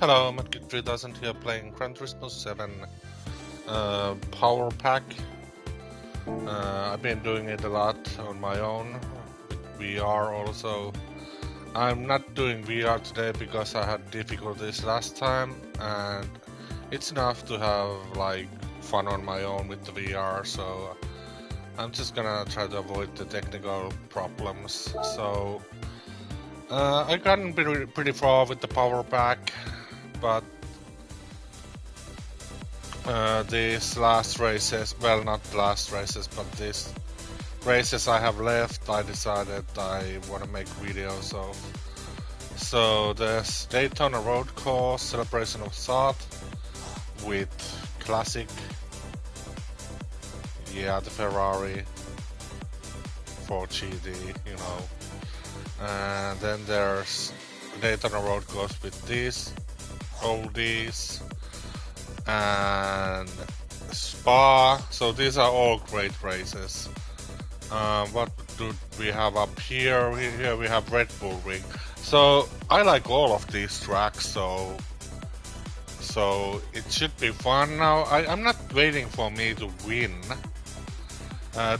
Hello, I'm at GT7 here playing GT7 Power Pack. I've been doing it a lot on my own, with VR also. I'm not doing VR today because I had difficulties last time, and it's enough to have like fun on my own with the VR, so I'm just gonna try to avoid the technical problems. So I gotten pretty far with the Power Pack, but these last races, well, not last races, but these races I have left, I decided I want to make videos of. So there's Daytona Road Course, Celebration of South with classic, yeah, the Ferrari 4GT, you know. And then there's Daytona Road Course with these oldies and Spa. So these are all great races. What do we have up here? Here we have Red Bull Ring. So I like all of these tracks, so it should be fun. Now I'm not waiting for me to win.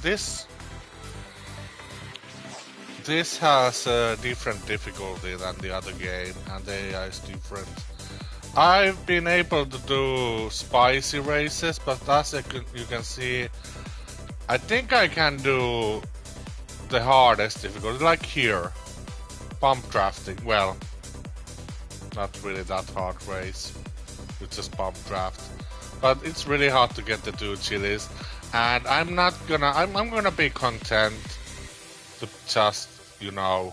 This has a different difficulty than the other game, and the AI is different. I've been able to do spicy races, but as you can see, I think I can do the hardest difficulty, like here, pump drafting. Well, not really that hard race, it's just pump draft, but it's really hard to get the 2 chilies, and I'm gonna be content to just, you know,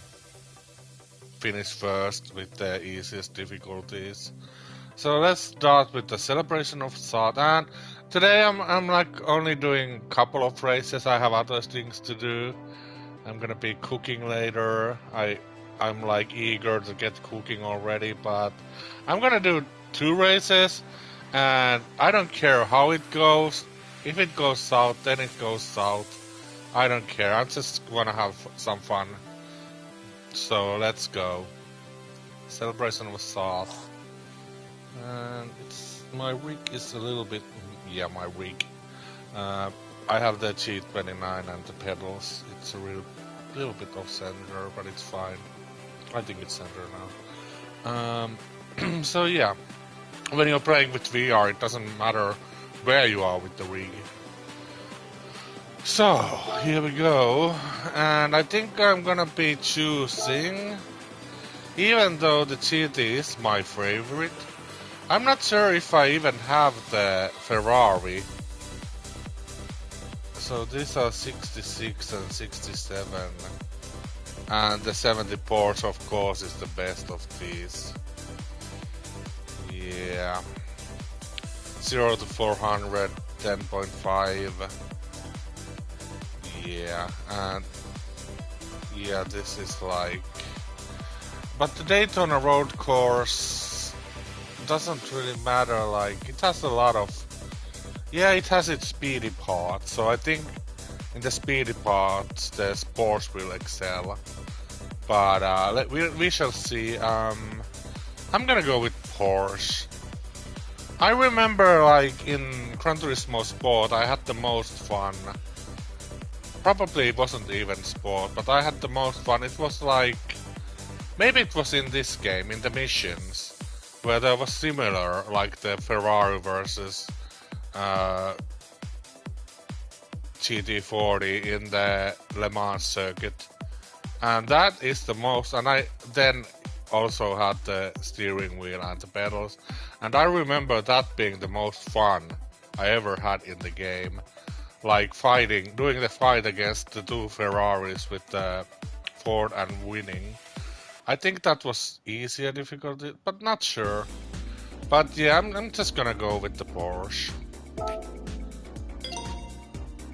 finish first with the easiest difficulties. So let's start with the Celebration of South, and today I'm like only doing a couple of races. I have other things to do. I'm gonna be cooking later. I'm like eager to get cooking already, but I'm gonna do 2 races, and I don't care how it goes. If it goes south, then it goes south. I don't care. I just wanna have some fun. So let's go. Celebration of South. And my rig is a little bit, yeah, my rig. I have the G29 and the pedals. It's a little bit off center, but it's fine. I think it's center now. So yeah, when you're playing with VR, it doesn't matter where you are with the rig. So here we go, and I think I'm gonna be choosing, even though the GT is my favorite, I'm not sure if I even have the Ferrari. So these are 66 and 67. And the 70 Porsche, of course, is the best of these. Yeah. 0 to 400, 10.5. Yeah, and yeah, this is like... But the Daytona Road Course doesn't really matter, like, it has a lot of... Yeah, it has its speedy parts, so I think in the speedy parts the sports will excel. But we shall see. I'm gonna go with Porsche. I remember, like, in Gran Turismo Sport I had the most fun. Probably it wasn't even Sport, but I had the most fun. It was like... Maybe it was in this game, in the missions, where there was similar, like the Ferrari versus GT40 in the Le Mans circuit. And that is the most, and I then also had the steering wheel and the pedals. And I remember that being the most fun I ever had in the game. Like doing the fight against the 2 Ferraris with the Ford and winning. I think that was easier difficulty, but not sure. But yeah, I'm just gonna go with the Porsche.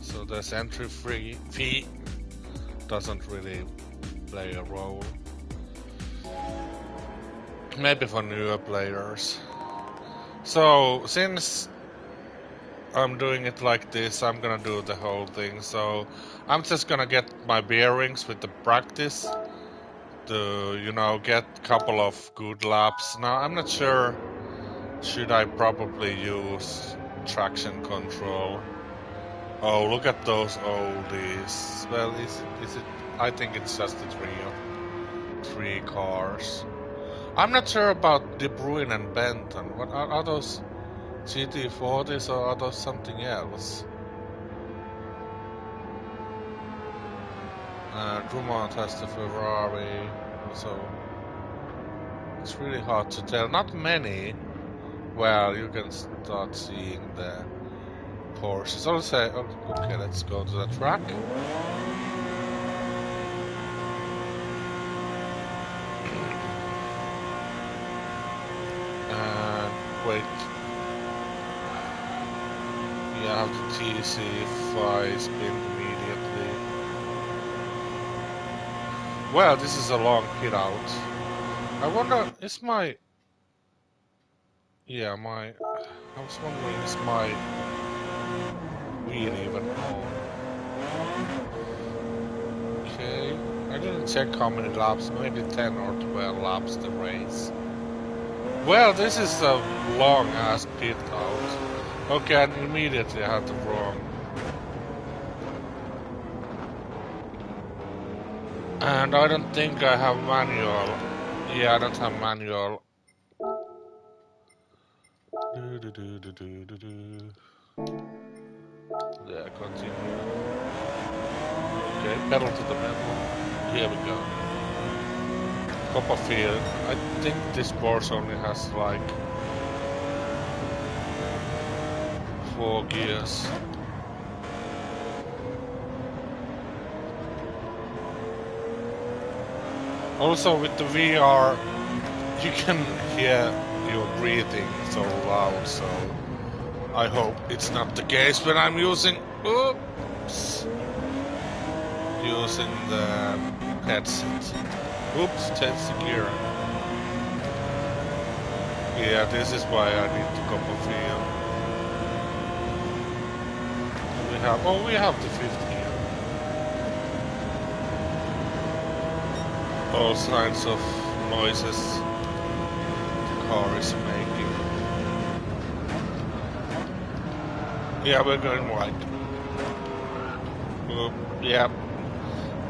So there's entry fee. Doesn't really play a role. Maybe for newer players. So since I'm doing it like this, I'm gonna do the whole thing. So I'm just gonna get my bearings with the practice. to, you know, get a couple of good laps. Now, I'm not sure, should I probably use traction control? Oh, look at those oldies. Well, is it? I think it's just the three cars. I'm not sure about De Bruyne and Benton. What are those GT40s or are those something else? Drummond has the Ferrari, so it's really hard to tell. Not many. Well, you can start seeing the Porsches. I'll say, okay, let's go to the track. Wait. Yeah, I have to TC if I spin immediately. Well, this is a long hit out. I wonder, is my... Yeah, I was wondering, is my wheel even on? Okay, I didn't check how many laps, maybe 10 or 12 laps the race. Well, this is a long-ass pit out. Okay, and immediately I had the wrong. And I don't think I have manual. Yeah, I don't have manual. Yeah, continue. Okay, pedal to the metal. Here we go. Copperfield. I think this Porsche only has like 4 gears. Also with the VR, you can hear your breathing so loud, so I hope it's not the case when I'm using the headset. Oops, change the gear. Yeah, this is why I need the Copperfield. We have the 5th gear. All kinds of noises the car is making. Yeah, we're going wide. Yeah.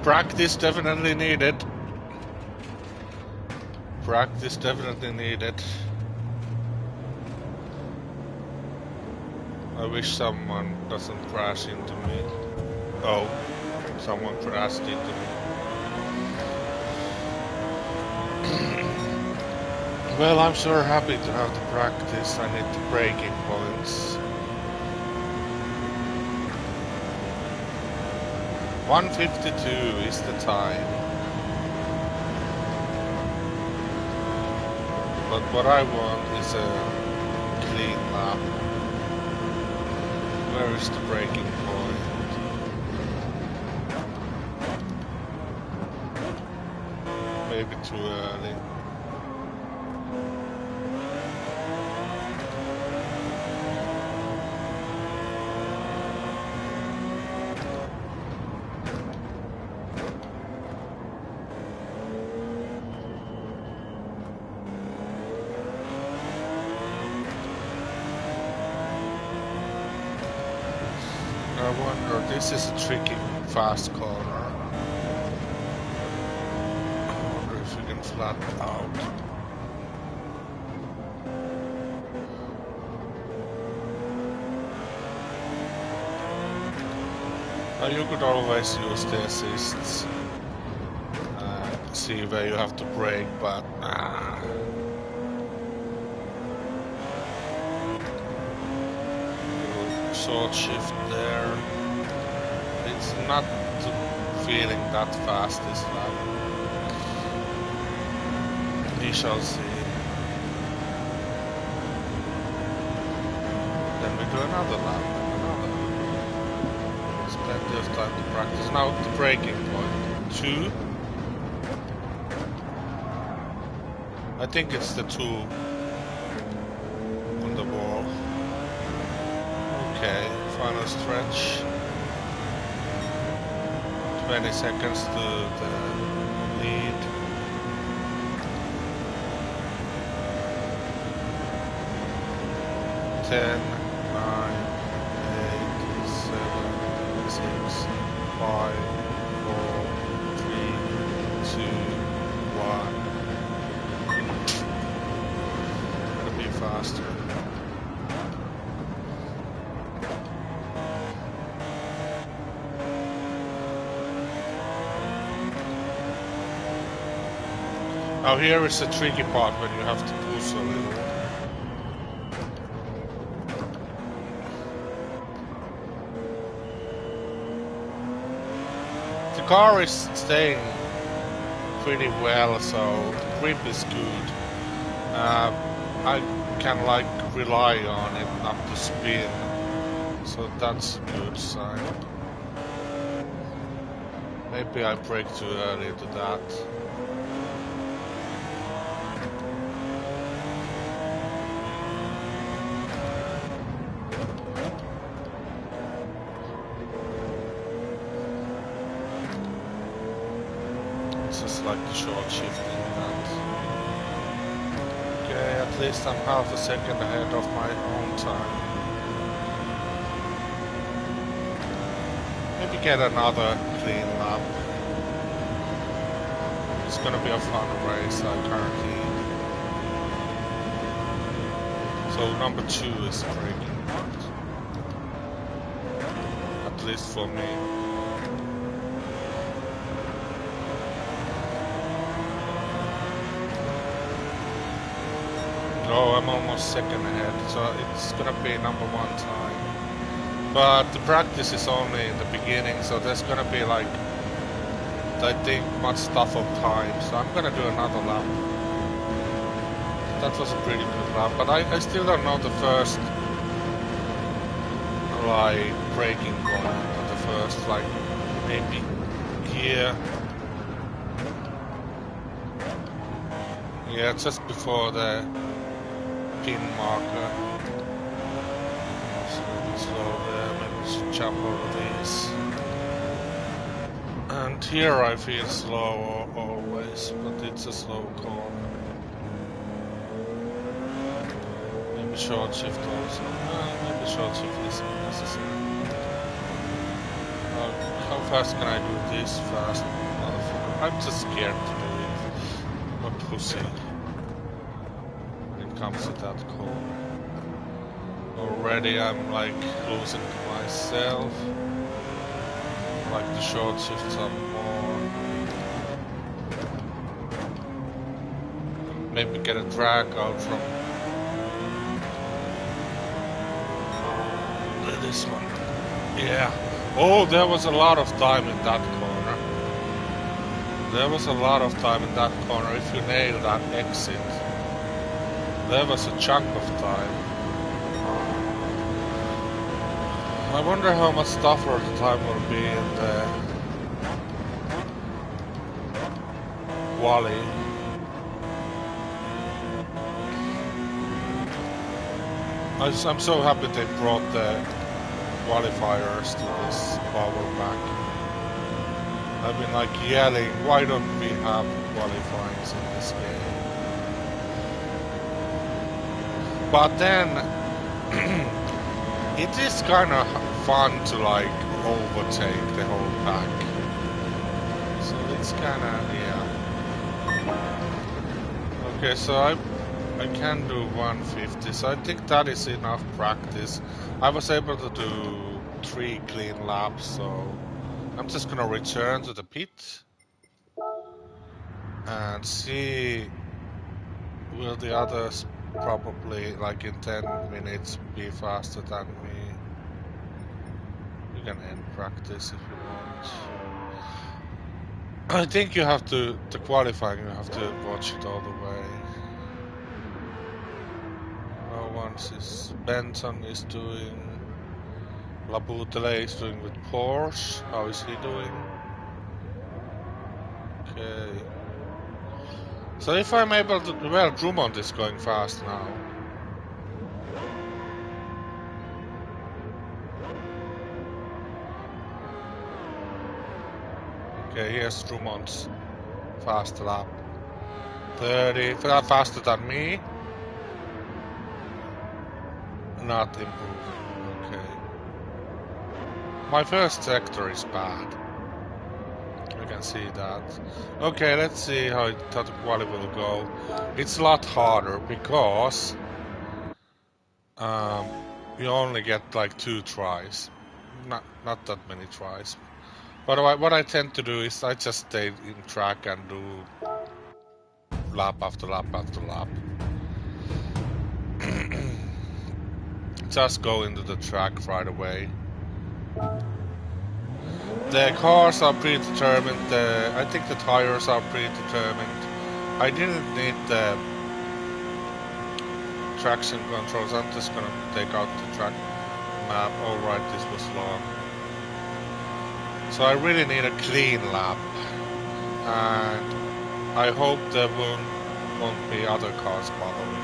Practice definitely needed. Practice definitely needed. I wish someone doesn't crash into me. Oh, someone crashed into me. Well, I'm sure happy to have the practice. I need the braking points. 1:52 is the time. But what I want is a clean lap. Where is the braking point? Maybe too early. I wonder, this is a tricky fast corner. I wonder if we can flatten out. Now you could always use the assists. See where you have to brake, but short shift there. It's not feeling that fast this lap. We shall see. Then we do another lap. It's plenty of time to practice. Now the braking point. 2. I think it's the 2 on the wall. Okay, final stretch. 20 seconds to the lead. 10, 9, 8, 7, 6, 5, 4, 3, 2, 1. Gotta be faster. Now here is the tricky part when you have to push a little. The car is staying pretty well, so the grip is good. I can like rely on it not to spin, so that's a good sign. Maybe I brake too early to that. Like the short shifting that. Okay, at least I'm half a second ahead of my own time. Maybe get another clean lap. It's gonna be a fun race, I guarantee. So number 2 is breaking out. At least for me. Oh, I'm almost second ahead, so it's gonna be number 1 time. But the practice is only in the beginning, so there's gonna be like, I think, much tougher time. So I'm gonna do another lap. That was a pretty good lap, but I still don't know the first, like, braking point, or the first, like, maybe here. Yeah, just before the pin marker. So slow there, maybe we should jump over these. And here I feel slow always, but it's a slow corner. Maybe short shift also. Maybe short shift isn't necessary. How fast can I do this fast? I'm just scared to do it. I'm a pussy. Comes to that corner. Already I'm like losing myself. Like the short shifts up more. Maybe get a drag out from this one. Yeah. Oh, there was a lot of time in that corner. There was a lot of time in that corner if you nail that exit. There was a chunk of time. I wonder how much tougher the time will be in the Wally. I'm so happy they brought the qualifiers to this power pack. I've been like yelling, why don't we have qualifiers in this game? But then, it is kind of fun to like overtake the whole pack. So it's kind of, yeah. Okay, so I can do 150, so I think that is enough practice. I was able to do 3 clean laps, so I'm just gonna return to the pit and see will the others probably like in 10 minutes be faster than me. You can end practice if you want. I think you have to, the qualifying, you have to watch it all the way. No one is, Benson is doing, Laboutelet is doing with Porsche. How is he doing? Okay. So if I'm able to, well, Drummond is going fast now. Okay, here's Drummond's fast lap. 30, faster than me. not improving. Okay. My first sector is bad. I can see that. Okay, let's see how the quality will go. It's a lot harder because you only get like 2 tries. Not that many tries. But what I tend to do is I just stay in track and do lap after lap after lap. Just go into the track right away. The cars are predetermined. I think the tires are predetermined. I didn't need the traction controls. I'm just gonna take out the track map. Alright, this was long. So I really need a clean lap. And I hope there won't be other cars following.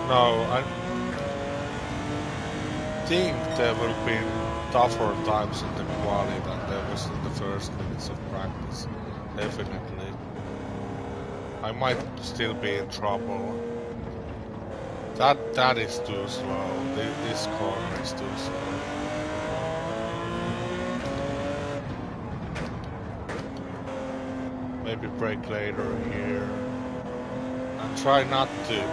No, I think there will be tougher times in the quali than there was in the first minutes of practice. Definitely. I might still be in trouble. That is too slow. This corner is too slow. Maybe brake later here. And try not to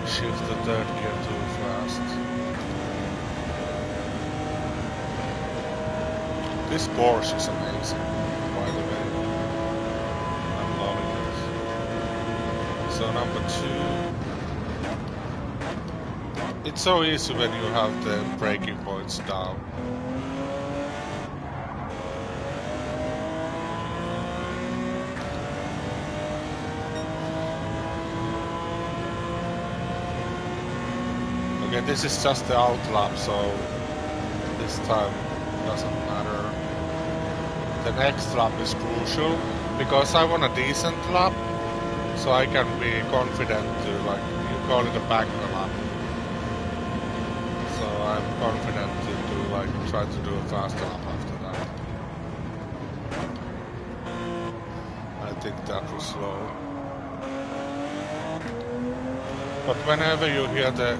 shift the third gear too fast. This Porsche is amazing, by the way. I'm loving it. So number 2. It's so easy when you have the braking points down. Okay, this is just the out lap, so this time doesn't matter. The next lap is crucial because I want a decent lap, so I can be confident to, like, you call it a banker lap. So I'm confident to do, like, try to do a fast lap after that. I think that was slow. But whenever you hear the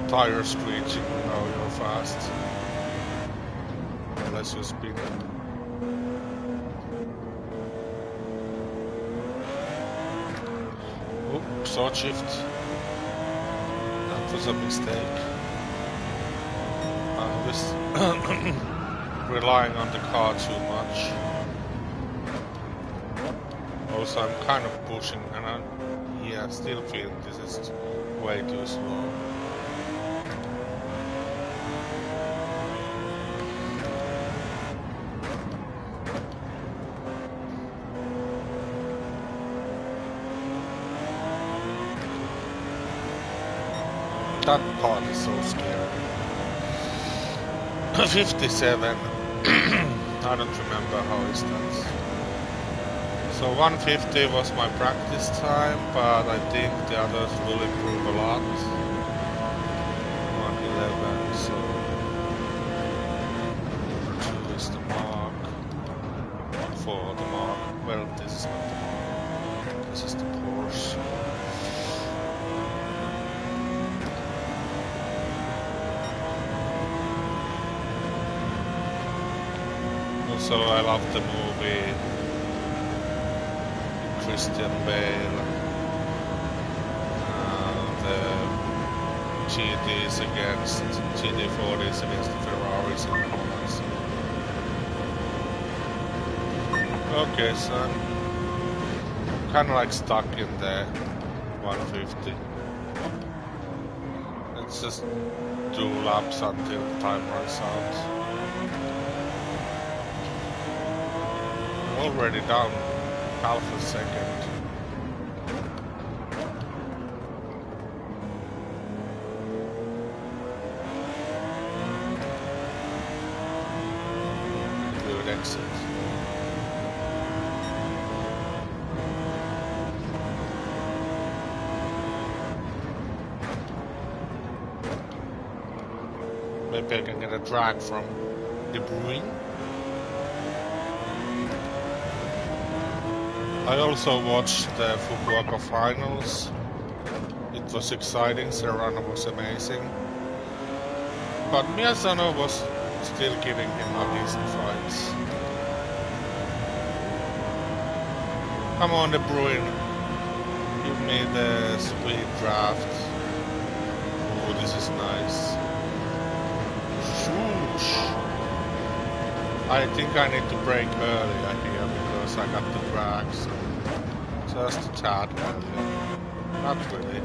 tire screeching, you know you're fast. Unless you speed up. Oops, short shift. That was a mistake. I was relying on the car too much. Also, I'm kind of pushing, and I still feel this is way too slow. That part is so scary. 57. I don't remember how is that. So 150 was my practice time, but I think the others will improve a lot. 111, so 2 is the mark. 4 the mark. Well, this is not the mark. This is the Porsche. Also, I love the movie Christian Bale, the GTs against GT40s against the Ferraris and Hondas. Okay, so I'm kind of like stuck in the 150. Let's just do laps until time runs out. Already down half a second. exit. Maybe I can get a drag from De Bruyne. I also watched the Fukuoka finals. It was exciting, Serrano was amazing. But Miyazono was still giving him a decent fights. Come on, De Bruyne. Give me the speed draft. Oh, this is nice. Shoosh. I think I need to brake earlier here because I got the drag, so just a tad earlier. Not really.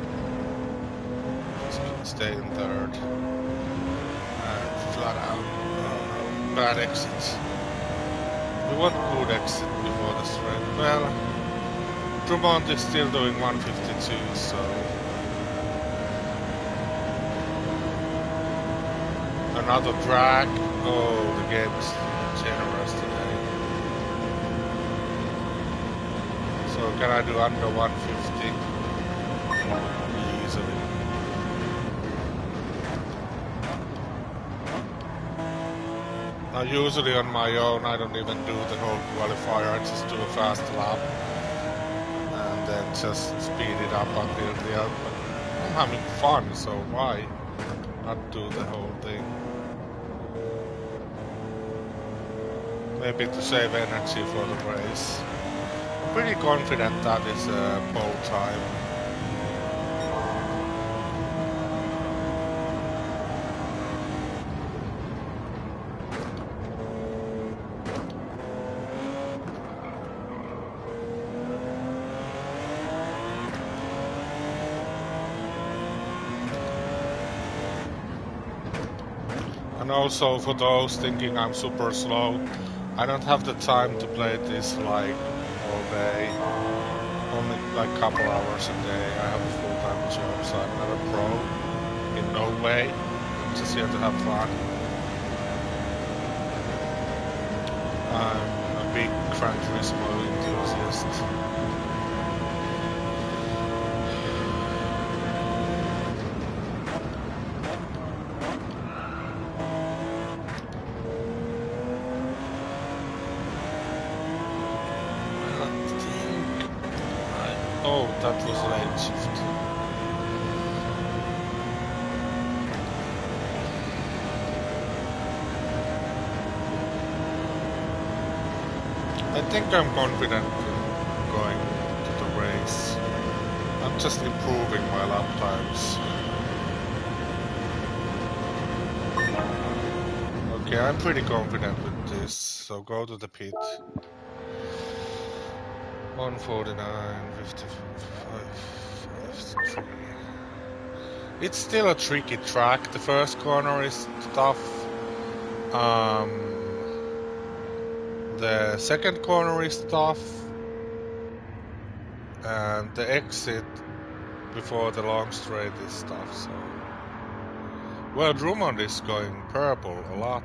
Just stay in third. And flat out. Oh no. Bad exit. We want good exit before the straight. Well, Drummond is still doing 152, so another drag. Oh, the game is generous today. So can I do under 150? Easily. Now usually on my own I don't even do the whole qualifier, I just do a fast lap and then just speed it up until the end. But I'm having fun, so why not do the whole thing? Maybe to save energy for the race. I'm pretty confident that is a pole time. And also for those thinking I'm super slow, I don't have the time to play this like all day, only like couple hours a day. I have a full-time job, so I'm not a pro in no way. I'm just here to have fun. I'm a big Gran Turismo enthusiast. Oh, that was lane shift. I think I'm confident in going to the race. I'm just improving my lap times. Okay, I'm pretty confident with this, so go to the pit. 149, 55, 53. It's still a tricky track. The first corner is tough. The second corner is tough. And the exit before the long straight is tough. So, well, Drummond is going purple a lot.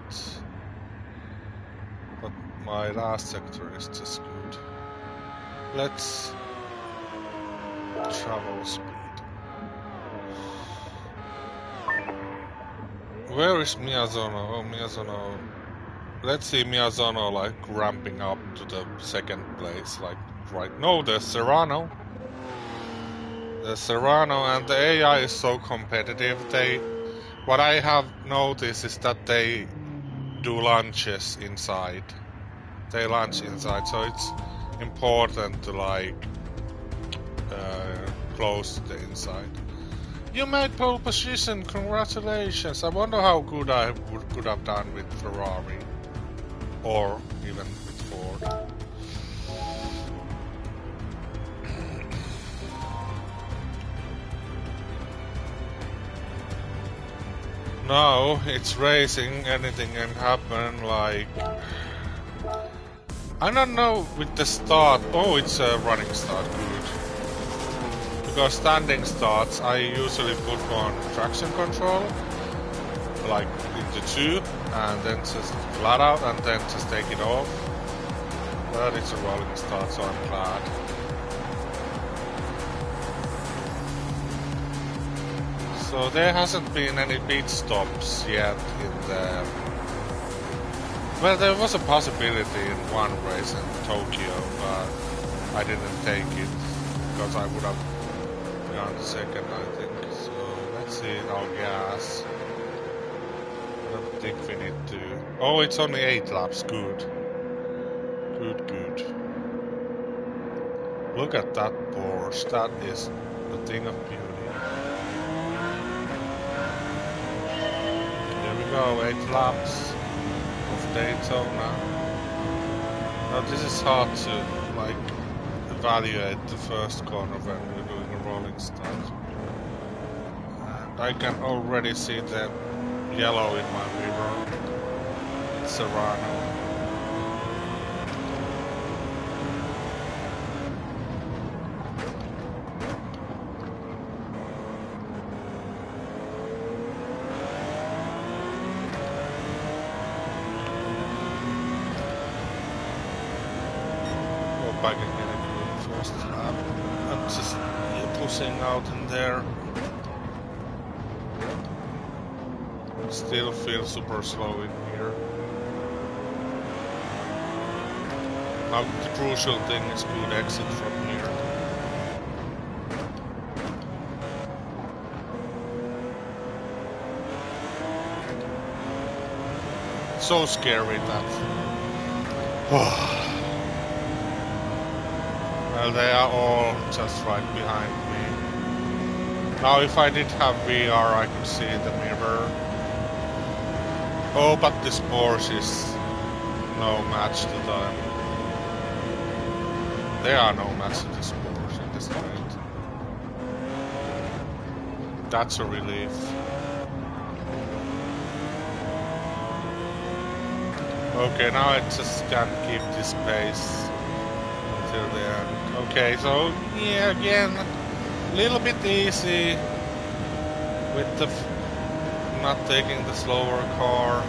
But my last sector is just good. Let's travel speed. Where is Miyazono? Oh, Miyazono. Let's see Miyazono like ramping up to the second place, like right. No, there's Serrano. The Serrano and the AI is so competitive. What I have noticed is that they do lunches inside. They lunch inside, so it's important to like close the inside. You made pole position, congratulations. I wonder how good I could have done with Ferrari or even with Ford. Now it's racing, anything can happen, like I don't know with the start. Oh, it's a running start, good. Because standing starts, I usually put on traction control. like into two, and then just flat out, and then just take it off. But it's a rolling start, so I'm glad. So there hasn't been any pit stops yet in the... Well, there was a possibility in one race in Tokyo, but I didn't take it because I would have gone second, I think. So let's see our gas. I don't think we need to... Oh, it's only 8 laps. Good. Good. Look at that Porsche. That is a thing of beauty. Here we go, 8 laps of Daytona. Now this is hard to like evaluate the first corner when we're doing a rolling start. And I can already see the yellow in my mirror. It's Serrano. I can get a good first lap. I'm just pushing out in there. Still feel super slow in here. Now the crucial thing is good exit from here. So scary that. Well, they are all just right behind me. Now, if I did have VR, I could see the mirror. Oh, but this Porsche is no match to them. They are no match to this Porsche in this fight. That's a relief. Okay, now I just can't keep this pace until the end. Okay, so yeah, again, a little bit easy with the not taking the slower car.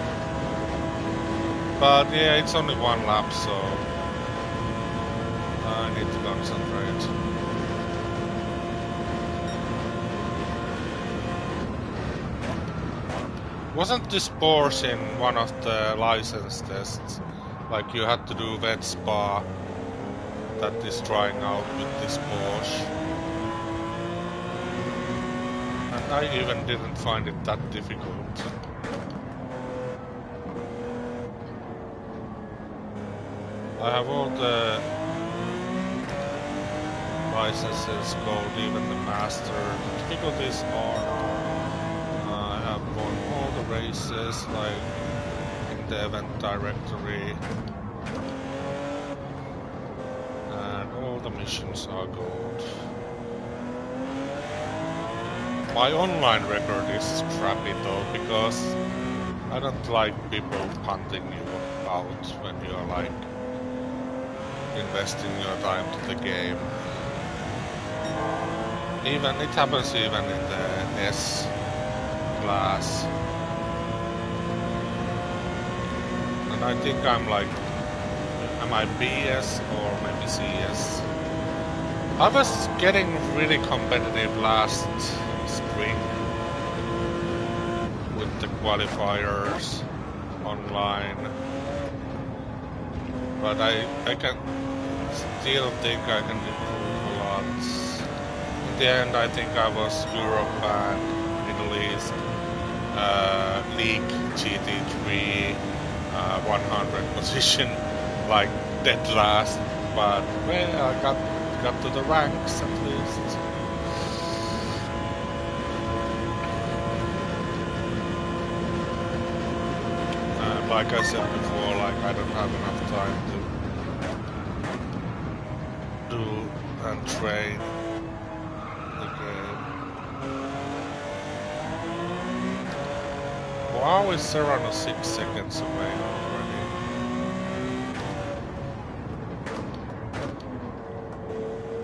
But yeah, it's only one lap, so I need to concentrate. Wasn't this Porsche in one of the license tests? Like you had to do wet spa that is trying out with this Porsche. And I even didn't find it that difficult. I have all the licenses gold, even the master. The difficulties are I have won all the races, like in the event directory. The missions are gold. My online record is crappy though, because I don't like people hunting you out when you're like investing your time to the game. Even it happens even in the S class. And I think I'm like, am I BS or maybe CS? I was getting really competitive last spring with the qualifiers online, but I can still think I can improve a lot. In the end, I think I was Europe and Middle East League GT3 100 position, like dead last, but well, I got to the ranks at least. Like I said before, like I don't have enough time to do and train the game. Wow, is Serrano 6 seconds away already?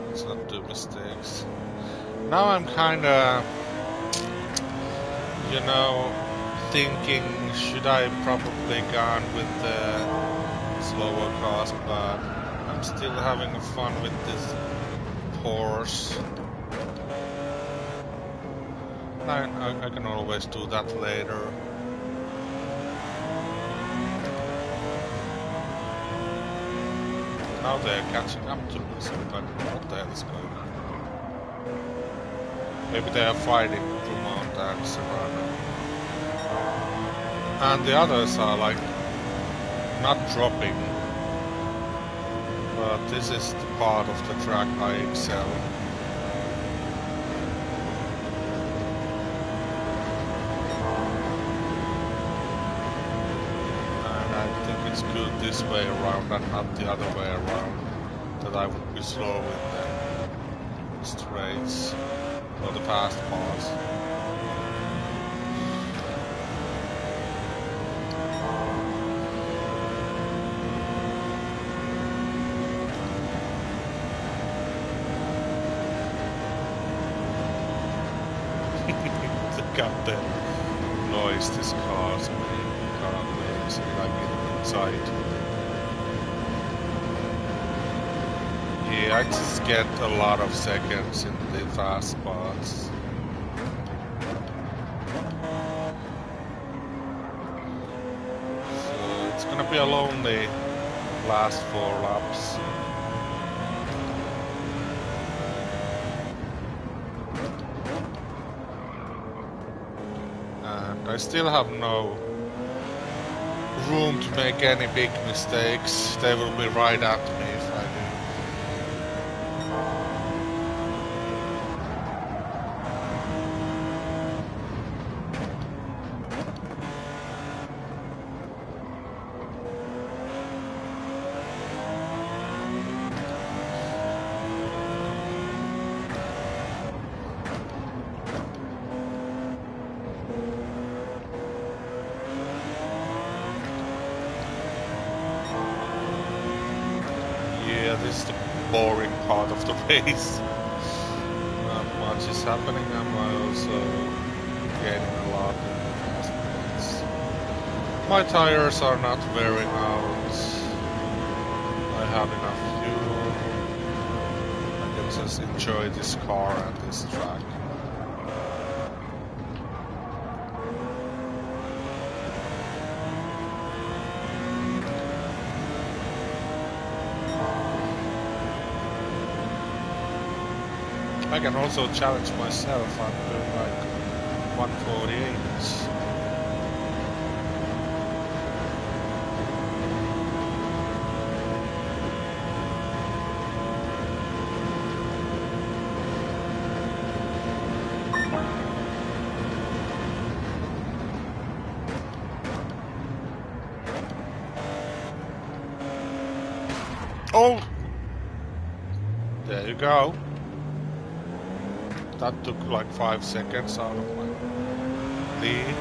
Let's not do mistakes. Now I'm kinda, you know, thinking, should I probably gone with the slower cars, but I'm still having fun with this Porsche. I can always do that later. Now they're catching up to me, so I don't know what the hell is going on. Maybe they are fighting through mountains around. And the others are like not dropping. But this is the part of the track I excel. And I think it's good this way around and not the other way around. That I would be slow in the straights or the fast parts. Got the noise this car's makes, like inside. Yeah, I just get a lot of seconds in the fast spots. So it's gonna be a lonely last 4 laps. I still have no room to make any big mistakes. They will be right at me if I do. This is the boring part of the race. Not much is happening. I'm also gaining a lot in the fast points. My tires are not wearing out. I have enough fuel. I can just enjoy this car and this track. I can also challenge myself. I'm doing like 148. Oh! There you go. That took like 5 seconds out of my lead.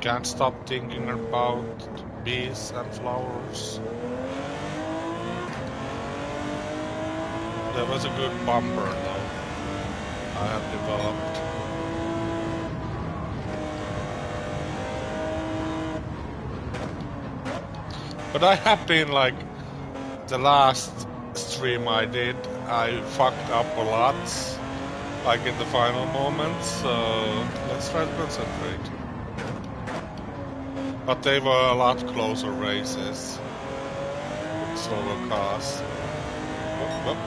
Can't stop thinking about bees and flowers. There was a good bumper though I have developed. But I have been like, the last stream I did, I fucked up a lot, like in the final moments, so let's try to concentrate. But they were a lot closer races, with slower cars. Whoop, whoop.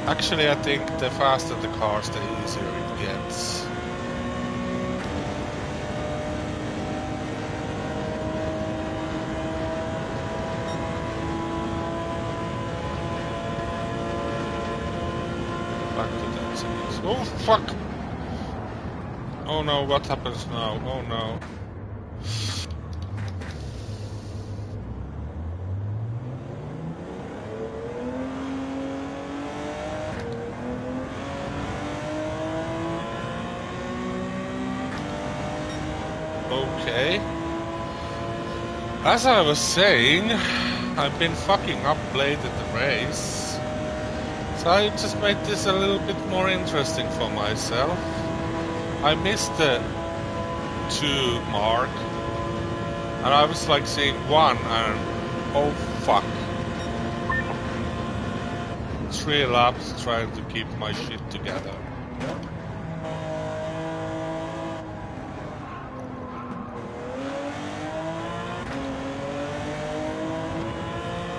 Actually, I think the faster the cars, the easier it gets. Oh fuck! Oh no, what happens now? Oh no. Okay. As I was saying, I've been fucking up late in the race. So I just made this a little bit more interesting for myself. I missed the 2 mark, and I was like seeing 1 and oh fuck. 3 laps trying to keep my shit together.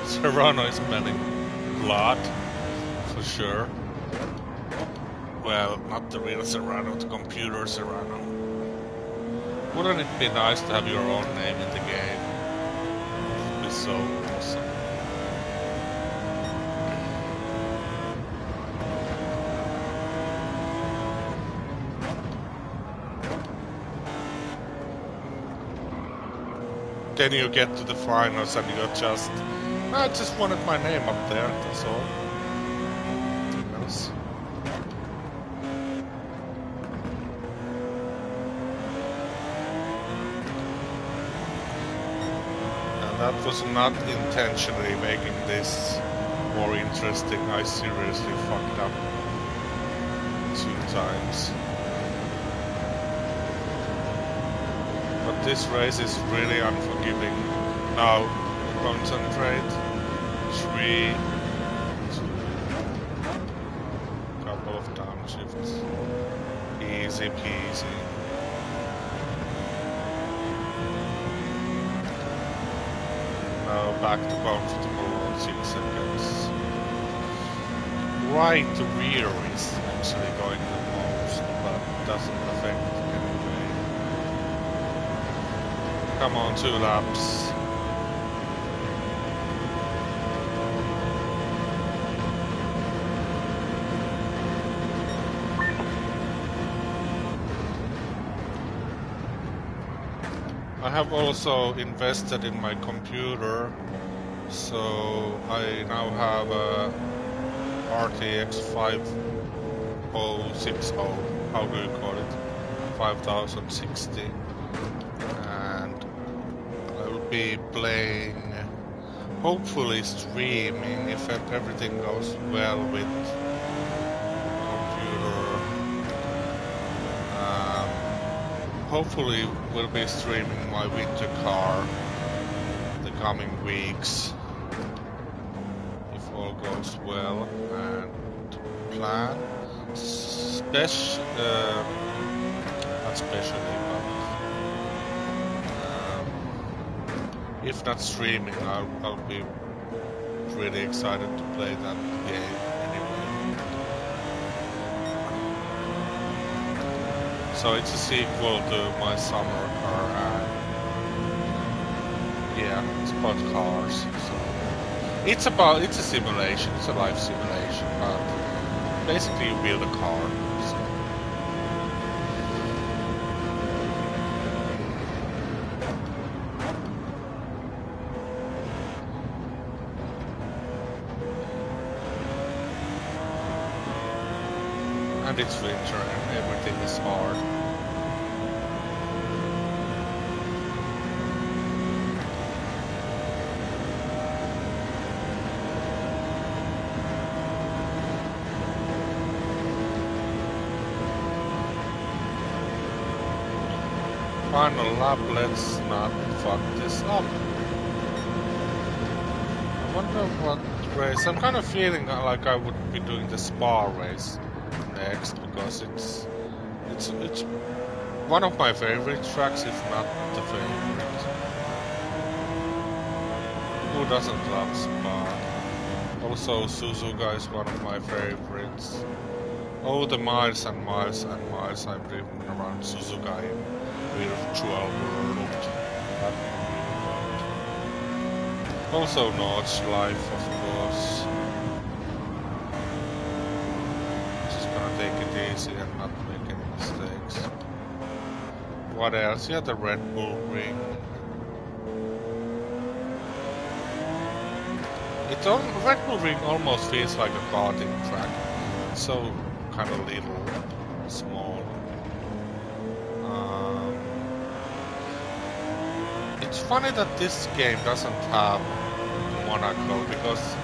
Serrano is smelling blood, for sure. Well, not the real Serrano, the computer Serrano. Wouldn't it be nice to have your own name in the game? It would be so awesome. Then you get to the finals and you're just... I just wanted my name up there, that's all. Nothing else. And that was not intentionally making this more interesting. I seriously fucked up 2 times. But this race is really unforgiving. Now, concentrate. 3, 2, couple of downshifts. Easy peasy. Now back to comfortable on 6 seconds. Right rear is actually going the most, but doesn't affect anyway. Come on, 2 laps. I have also invested in my computer, so I now have a RTX 5060, how do you call it? 5060. And I will be playing, hopefully streaming, if everything goes well with hopefully we'll be streaming my winter car the coming weeks, if all goes well and plan. Not especially, but if not streaming, I'll be really excited to play that game anyway. So it's a sequel to my summer car, and yeah, it's about cars. So it's a simulation, it's a life simulation, but basically you build a car. So. And it's winter and everything is hard. Final lap, let's not fuck this up. I wonder what race. I'm kind of feeling like I would be doing the Spa race next, because it's one of my favorite tracks, if not the favorite. Who doesn't love Spa? Also, Suzuka is one of my favorites. Oh, the miles and miles and miles I've driven around Suzuka in virtual world. Also, Notch Life, of course. Take it easy and not make any mistakes. What else? Yeah, the Red Bull Ring. Red Bull Ring almost feels like a karting track. It's so kind of little, small. It's funny that this game doesn't have Monaco, because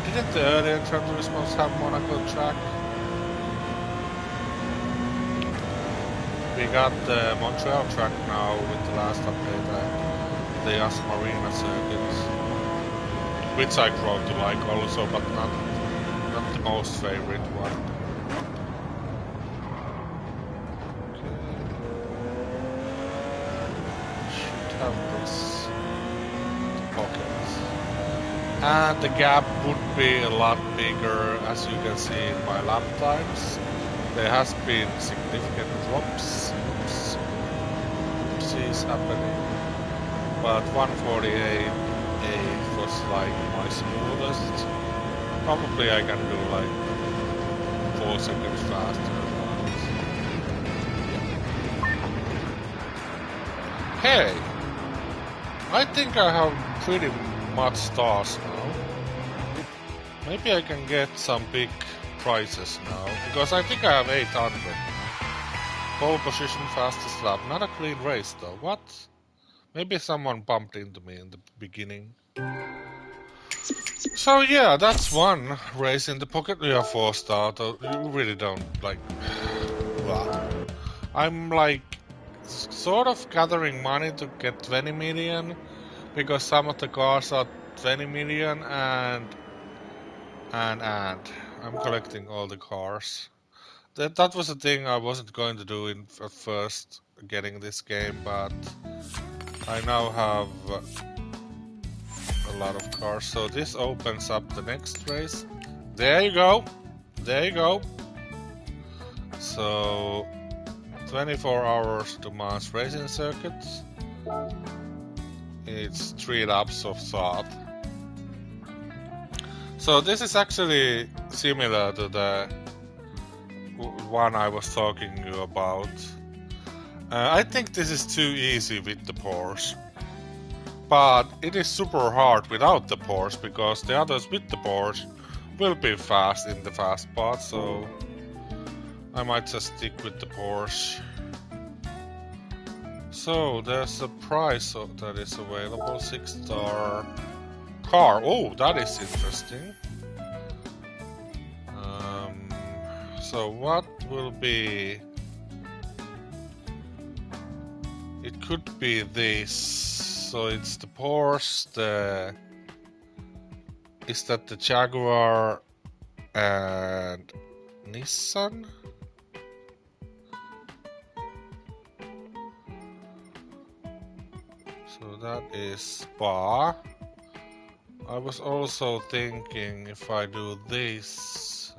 Didn't the earlier Gran Turismos have Monaco track? We got the Montreal track now with the last update, the Yas Marina circuit, which I grow to like also, but not the most favorite one. Should have this pockets. And the gap would be a lot bigger, as you can see in my lap times. There has been significant drops. Oopsies happening. But 148.8 was like my smoothest. Probably I can do like 4 seconds faster. Hey! I think I have pretty much stars now. Maybe I can get some big prizes now, because I think I have 800. Pole position, fastest lap. Not a clean race though. What? Maybe someone bumped into me in the beginning. So yeah, that's one race in the pocket. We are 4-star. You really don't like. I'm like sort of gathering money to get 20 million, because some of the cars are 20 million, and I'm collecting all the cars. That was a thing I wasn't going to do at first, getting this game, but I now have a lot of cars. So this opens up the next race. There you go. There you go. So 24 hours to Mans racing circuits. It's 3 laps of thought. So this is actually similar to the one I was talking to you about. I think this is too easy with the Porsche. But it is super hard without the Porsche, because the others with the Porsche will be fast in the fast part, so I might just stick with the Porsche. So there's a prize that is available, 6-star car. Oh, that is interesting. So what will be? It could be this. So it's the Porsche, is that the Jaguar and Nissan? So that is Spa. I was also thinking if I do this,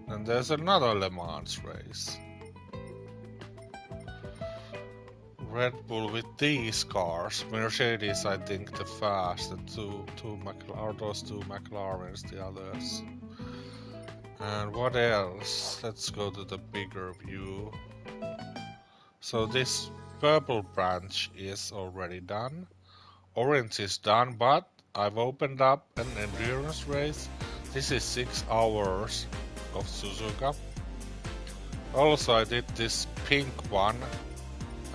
then there's another Le Mans race. Red Bull with these cars. Mercedes, I think, the fast. Are those two McLarens, the others. And what else? Let's go to the bigger view. So this purple branch is already done. Orange is done, but I've opened up an endurance race. This is 6 hours of Suzuka. Also, I did this pink one.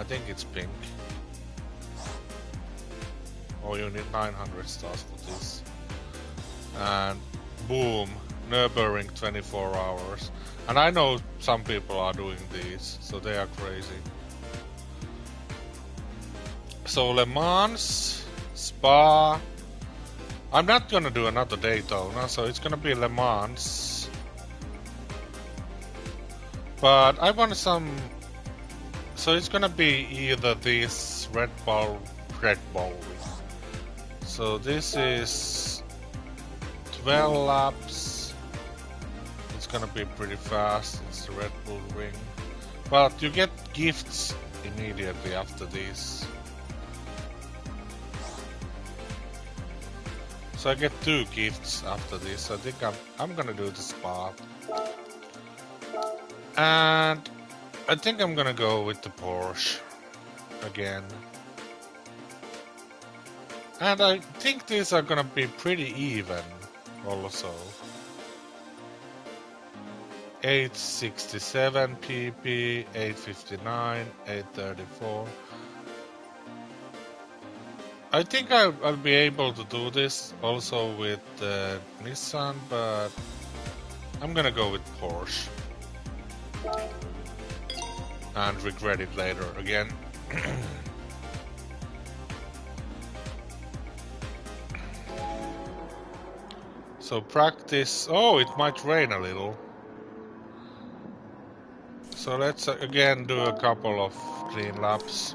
I think it's pink. Oh, you need 900 stars for this. And boom, Nürburgring 24 hours. And I know some people are doing these, so they are crazy. So Le Mans, Spa. I'm not gonna do another Daytona, so it's gonna be Le Mans. But I want some. So it's gonna be either this Red Bull. So this is 12 laps. It's gonna be pretty fast. It's the Red Bull Ring. But you get gifts immediately after this. So I get 2 gifts after this. I think I'm gonna do the Spa. And I think I'm gonna go with the Porsche again. And I think these are gonna be pretty even also. 867 PP, 859, 834. I think I'll be able to do this also with Nissan, but I'm gonna go with Porsche and regret it later again. So practice. Oh, it might rain a little. So let's again do a couple of clean laps.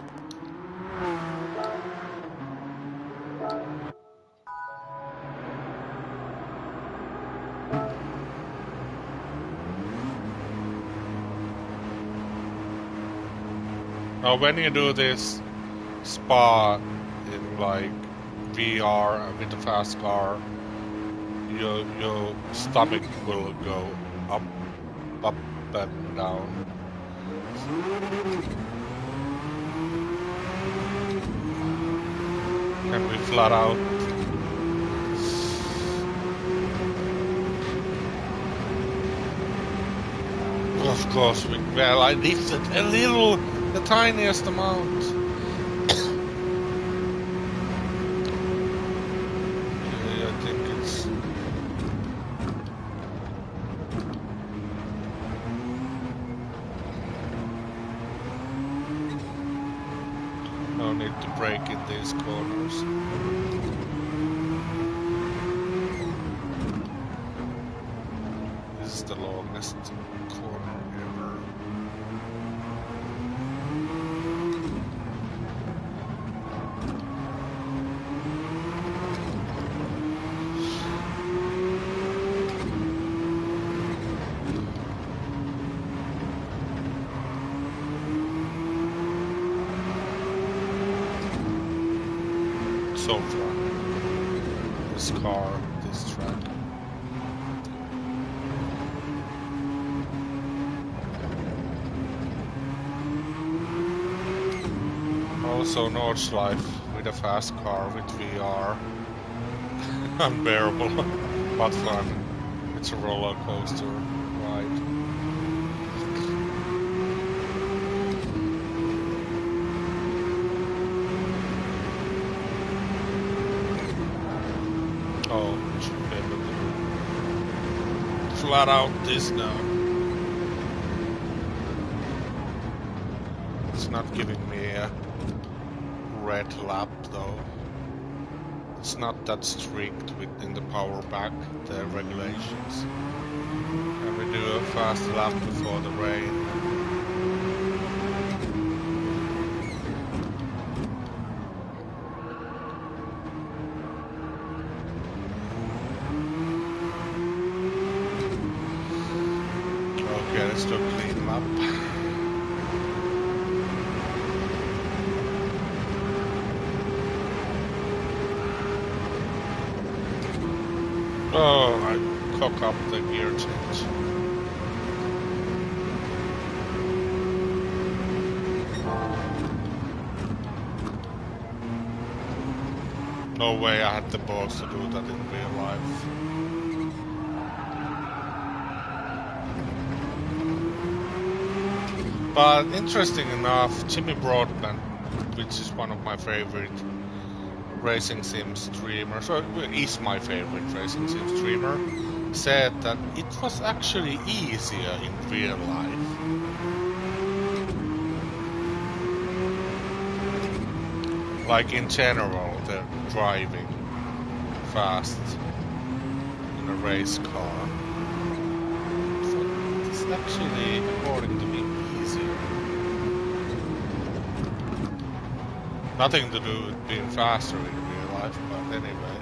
Now when you do this spa in like VR with a fast car, your stomach will go up and down. Can we flat out? Of course we. Well, I lifted a little, the tiniest amount. Yeah, I think it's. No need to brake in these corners. This is the longest corner ever. So far, this car, this track. Also Nordschleife with a fast car with VR. Unbearable, but fun. It's a roller coaster ride. Oh, we should be able to flat out this now. It's not giving me a red lap though. It's not that strict within the power pack, the regulations. Can we do a fast lap before the rain? Okay, let's do a clean lap. Oh, I cock up the gear change. No way I had the balls to do that in real life. But interesting enough, Jimmy Broadbent, which is one of my favorite racing sim streamers, or is my favorite racing sim streamer, said that it was actually easier in real life. Like in general, the driving fast in a race car. So it's actually, according to me, easier. Nothing to do with being faster in real life, but anyway,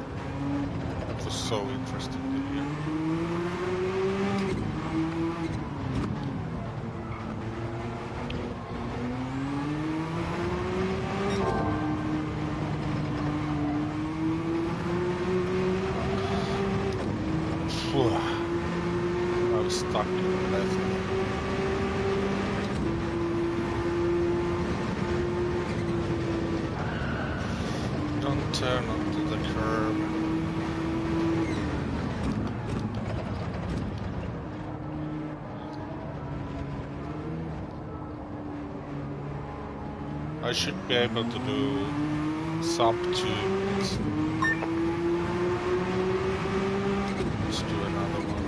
that was so interesting to hear. I was stuck in the left. Don't turn onto the curb. I should be able to do sub 2 minutes. Let's do another one.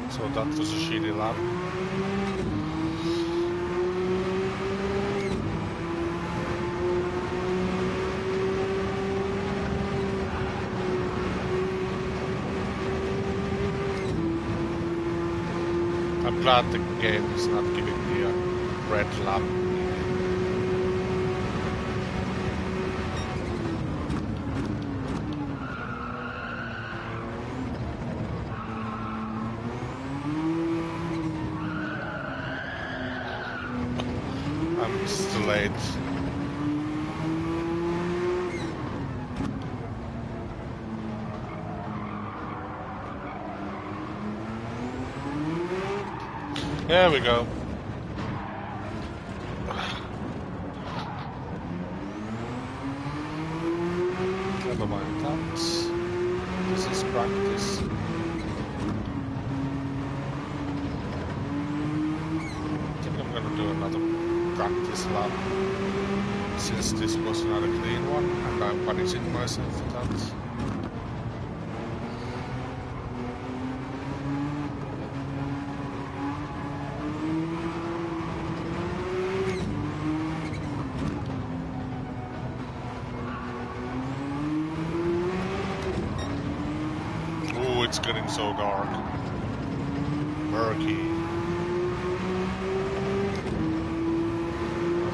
So that was a shitty lap. I'm glad the game is not giving me a red lap. I'm still late. There we go. Never mind that. This is practice. I think I'm gonna do another practice lap, since this was not a clean one, and I'm punishing myself for that. It's getting so dark. Murky.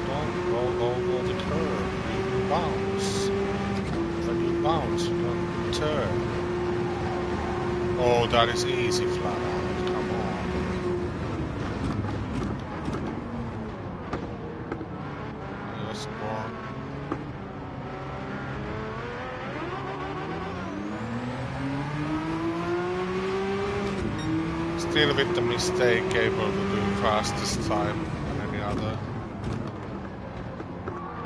Don't go over the curve. You bounce. When you bounce, you don't turn. Oh, that is easy flat out. Come on. Yes, born. Still with the mistake, able to do fastest time than any other.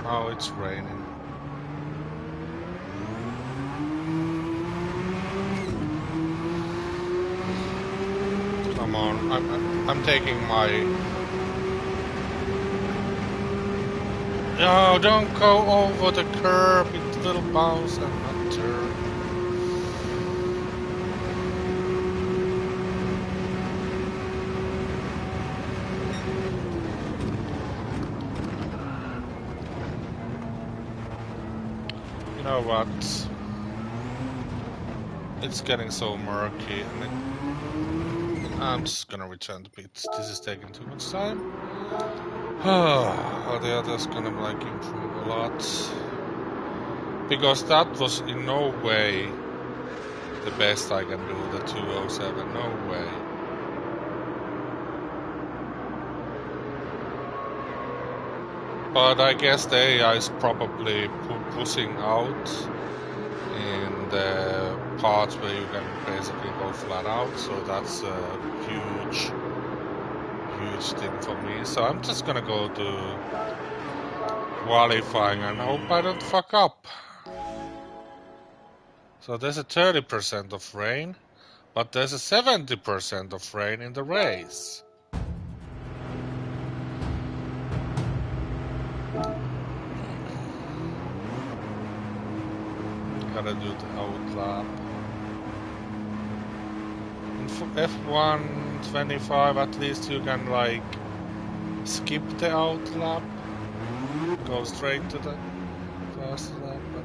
Now it's raining. Come on, I'm taking my... No, don't go over the curb, it's a little bounce and not turn. You know what? It's getting so murky, and I'm just gonna return the pits. This is taking too much time. Oh, the others gonna like improve a lot, because that was in no way the best I can do. The 207, no way. But I guess the AI is probably pushing out in the parts where you can basically go flat out, so that's a huge thing for me. So I'm just gonna go to qualifying and hope I don't fuck up. So there's a 30% of rain, but there's a 70% of rain in the race. Gotta do the out lap. In F1 25 at least you can like skip the out lap, go straight to the first lap, but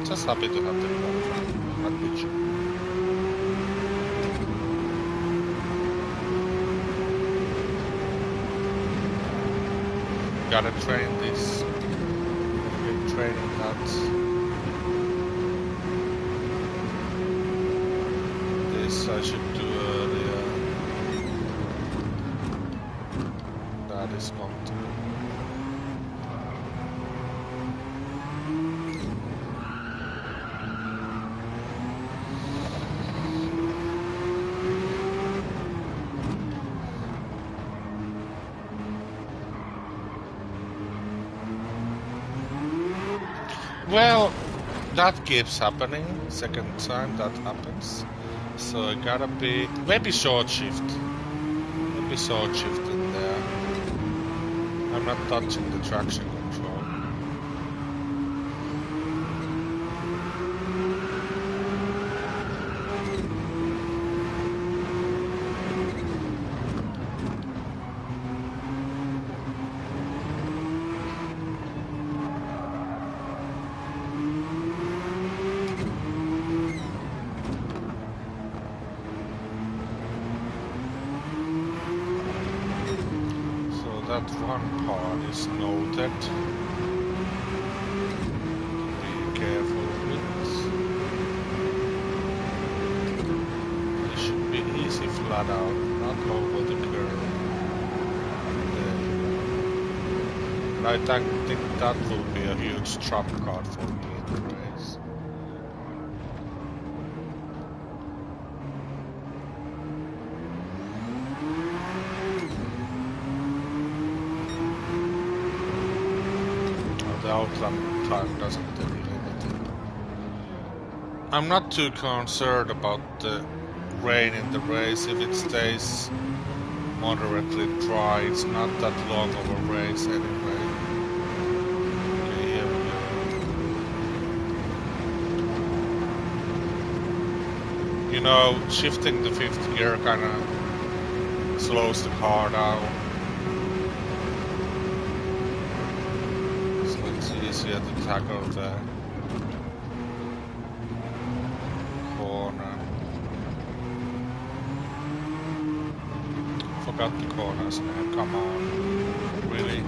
just happy to have the qualifying that picture. Gotta train this. Training that. This I should do earlier. That is comfortable. Well, that keeps happening. Second time that happens. So I gotta be maybe short shift. Maybe short shift in there. I'm not touching the traction control. That one part is noted. Be careful with it. It should be easy flat out, not over the curve. There you go. And I think that will be a huge trump card for me in the race. Outlap time doesn't tell you anything. I'm not too concerned about the rain in the race. If it stays moderately dry, it's not that long of a race anyway. Okay, here we go. You know, shifting the fifth gear kinda slows the car down. Easier to tackle the corner. Forgot the corner's name, come on. Really?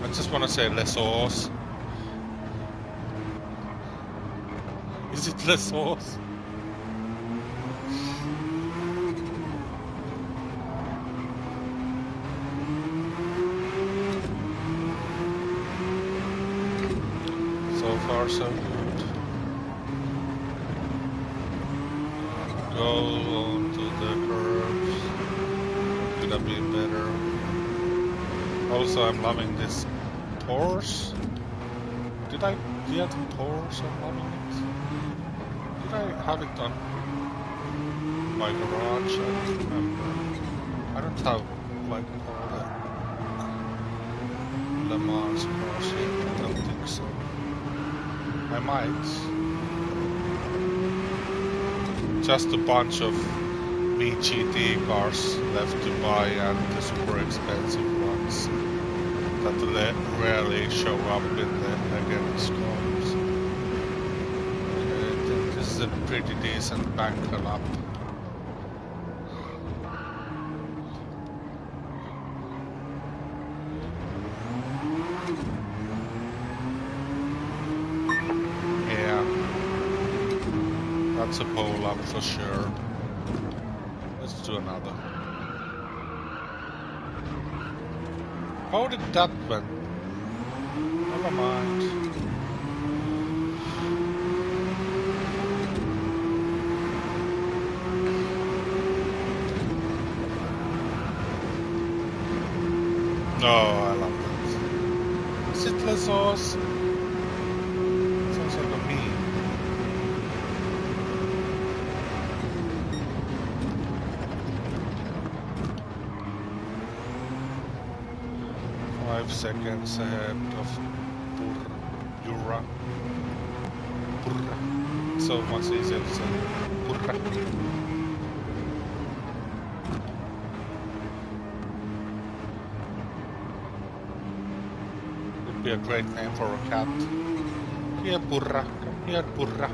I just wanna say Les Horse. Is it Les Horse? So good. Go on to the curves. Gonna be better. Also, I'm loving this Porsche. Did I get Porsche? I'm loving it. Did I have it on my garage? I don't remember. I don't have like all the Le Mans cars yet. I don't think so. I might. Just a bunch of GT cars left to buy and the super expensive ones that rarely show up in the against scores. Okay, I think this is a pretty decent bank lap. That's a pole up for sure. Let's do another. How did that went? Never mind. No, I love that. Is it Les Horse? Sounds like a meme. 5 seconds ahead of Burra. Burra. So much easier to say. Burra. Would be a great name for a cat. Here, Burra. Come here, Burra.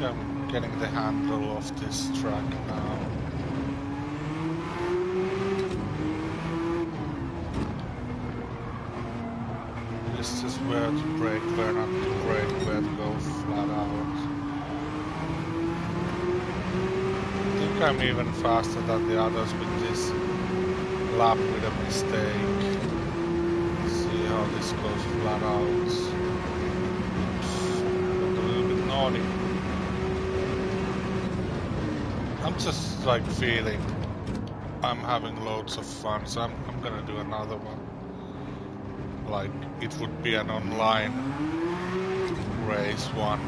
I'm getting the handle of this track now. This is where to brake, where not to brake, where to go flat out. I think I'm even faster than the others with this lap with a mistake. Let's see how this those flat outs. Oops, got a little bit naughty. I'm just like feeling I'm having loads of fun, so I'm gonna do another one. Like it would be an online race one.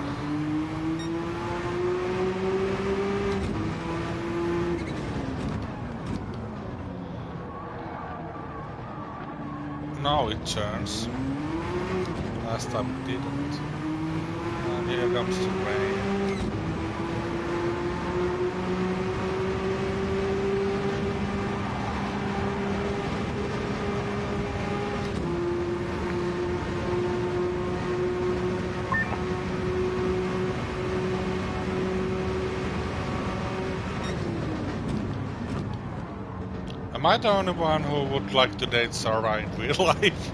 Now it turns. Last time it didn't. And here comes the rain. Am I the only one who would like to date Sarah in real life?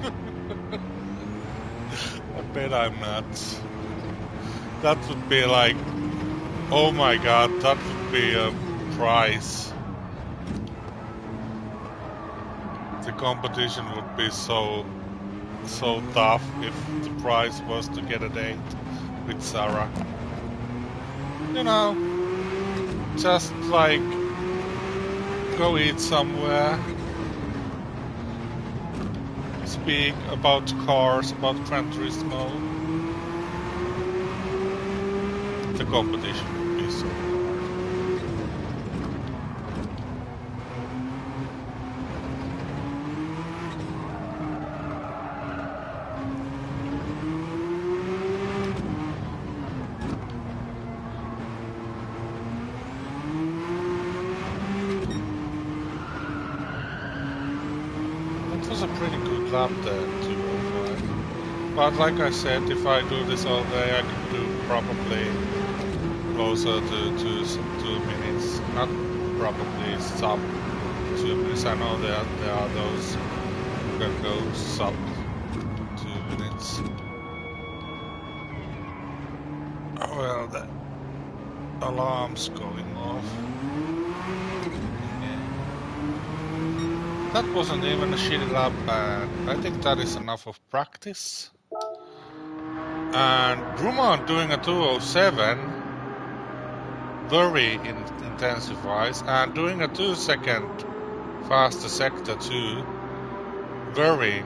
I bet I'm not. That would be like, oh my god, that would be a prize. The competition would be so tough if the prize was to get a date with Sarah. You know, just like go eat somewhere, speak about cars, about Gran Turismo. The competition would be so hard. It was a pretty good lap there, 205. But like I said, if I do this all day, I could do probably closer to 2 minutes. Not probably sub 2 minutes. I know there are those who can go sub 2 minutes. Oh well, the alarm's going off. That wasn't even a shitty lap, and I think that is enough of practice. And Drummond doing a 207 very intensifies, and doing a 2-second faster sector 2 very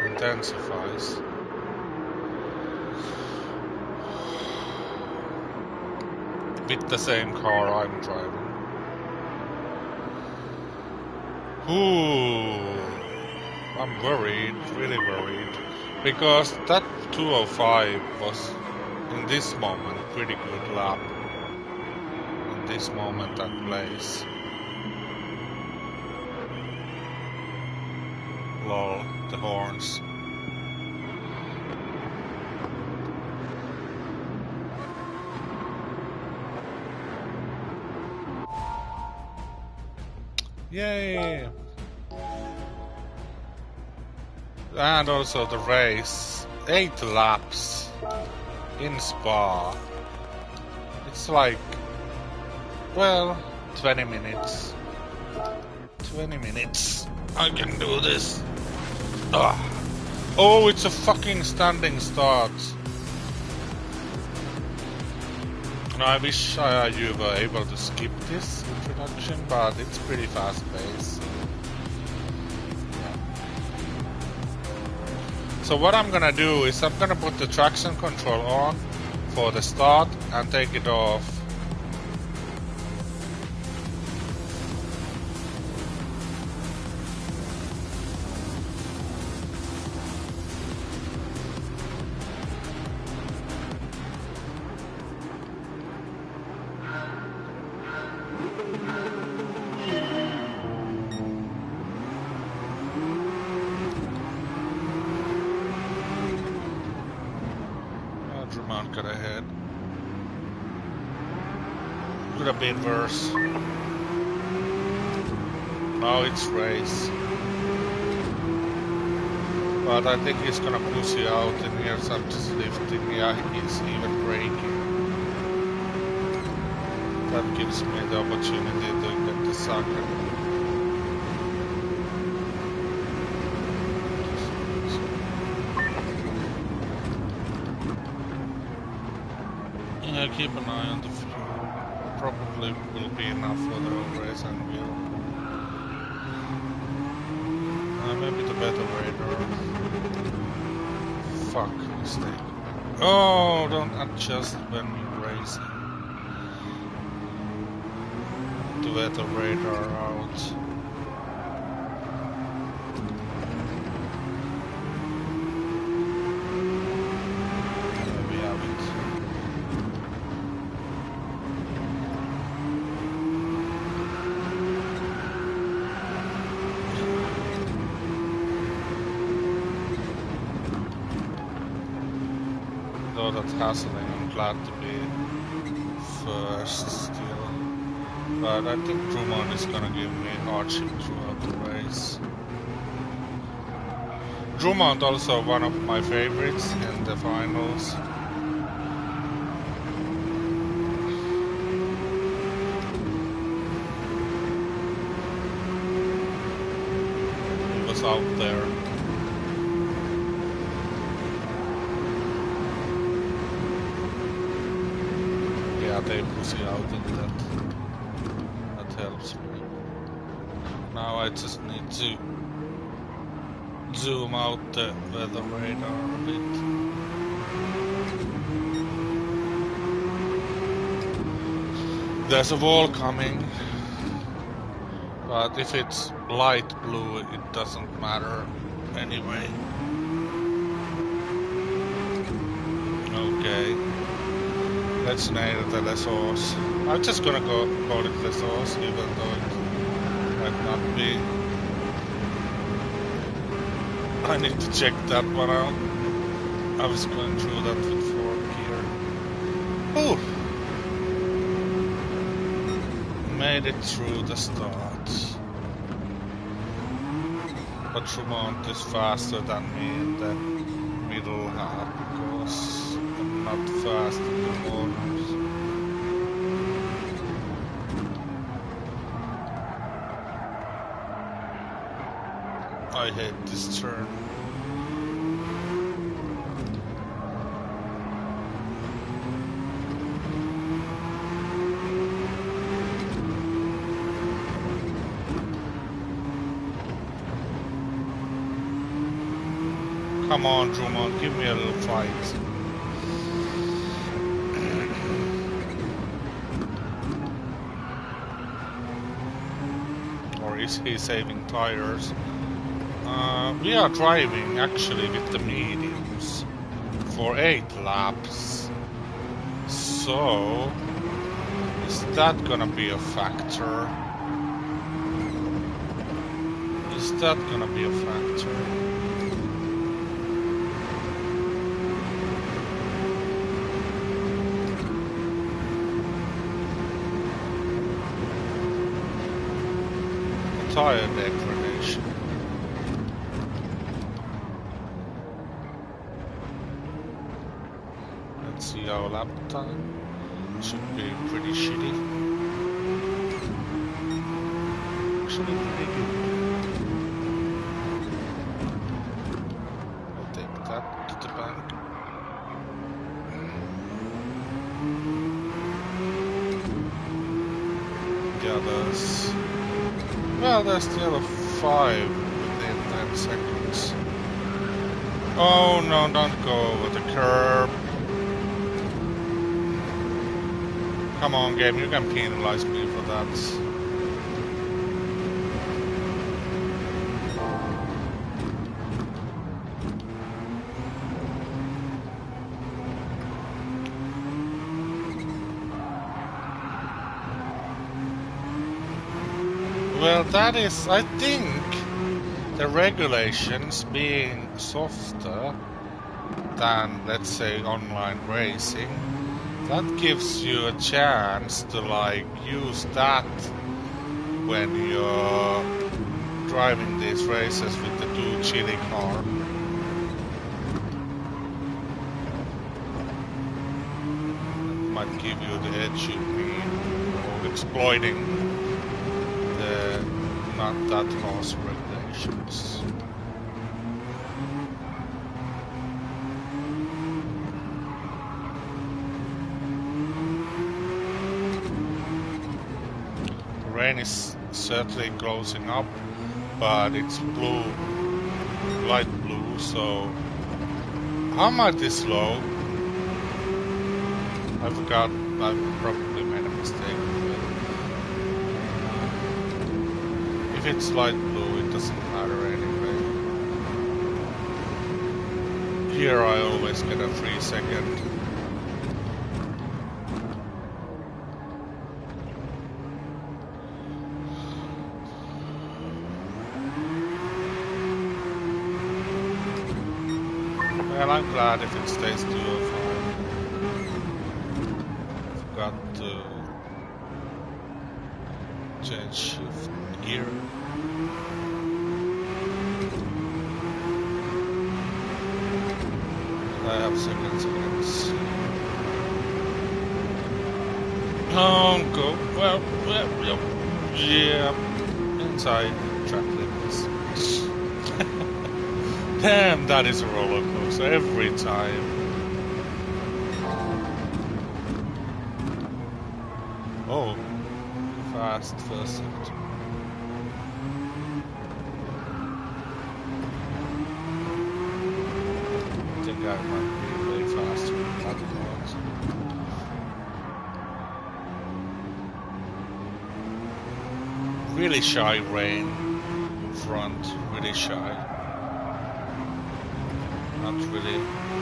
intensifies. With the same car I'm driving. Ooh, I'm worried, really worried, because that 205 was, in this moment, pretty good lap. In this moment and place. Lol, the horns. Yay! And also the race, 8 laps in Spa. It's like, well, 20 minutes. 20 minutes. I can do this. Ugh. Oh, it's a fucking standing start. And I wish you were able to skip this introduction, but it's pretty fast paced. So what I'm gonna do is I'm gonna put the traction control on for the start and take it off. Got ahead. Could have been worse. Now it's race. But I think he's gonna push you out in here, so I'm just lifting. Yeah, he's even braking. That gives me the opportunity to get the sucker. keep an eye on the fuel. Probably will be enough for the whole race and we'll... maybe the better radar. Fuck, mistake. Oh, don't adjust when you're racing. The weather radar out. There we have it. Though that's hassling, I'm glad to be first still. But I think Drummond is gonna give me hardship throughout the race. Drummond also one of my favorites in the finals. He was out there. Yeah, they pussy out in that. Helps me. Now I just need to zoom out the weather radar a bit. There's a wall coming, but if it's light blue it doesn't matter anyway. Okay. Let's nail the Lesos. I'm just gonna call it Lesos, even though it might not be. I need to check that one out. I was going through that with 4th gear. Ooh! Made it through the start. But Tremont is faster than me in the middle half because I'm not fast in the corners. I hate this turn. Come on, Drummond, give me a little fight. Or is he saving tires? We are driving actually with the mediums for 8 laps. So, is that gonna be a factor? Is that gonna be a factor? Tire degradation. Let's see our lap time. Should be pretty shitty. Actually pretty good. I'll take that to the bank. The others. Well, there's still a 5 within 10 seconds. Oh no, don't go over the curb. Come on, game, you can penalize me for that. Well, that is, I think, the regulations being softer than, let's say, online racing, that gives you a chance to, like, use that when you're driving these races with the 2 chili car. That might give you the edge you need, or exploiting the not that harsh regulations. rain is certainly closing up, but it's blue, light blue, so how am I this low? I forgot, I probably made a mistake. If it's light blue, it doesn't matter anyway. Here I always get a 3 second. Well, I'm glad if it stays 205. Forgot to change shift gear. I have seconds. Oh, go. Well, yeah. Inside track limits. Damn, that is a roller coaster every time. Oh, fast first second. I think I might be way faster than that was. Really shy rain front, really shy. Not really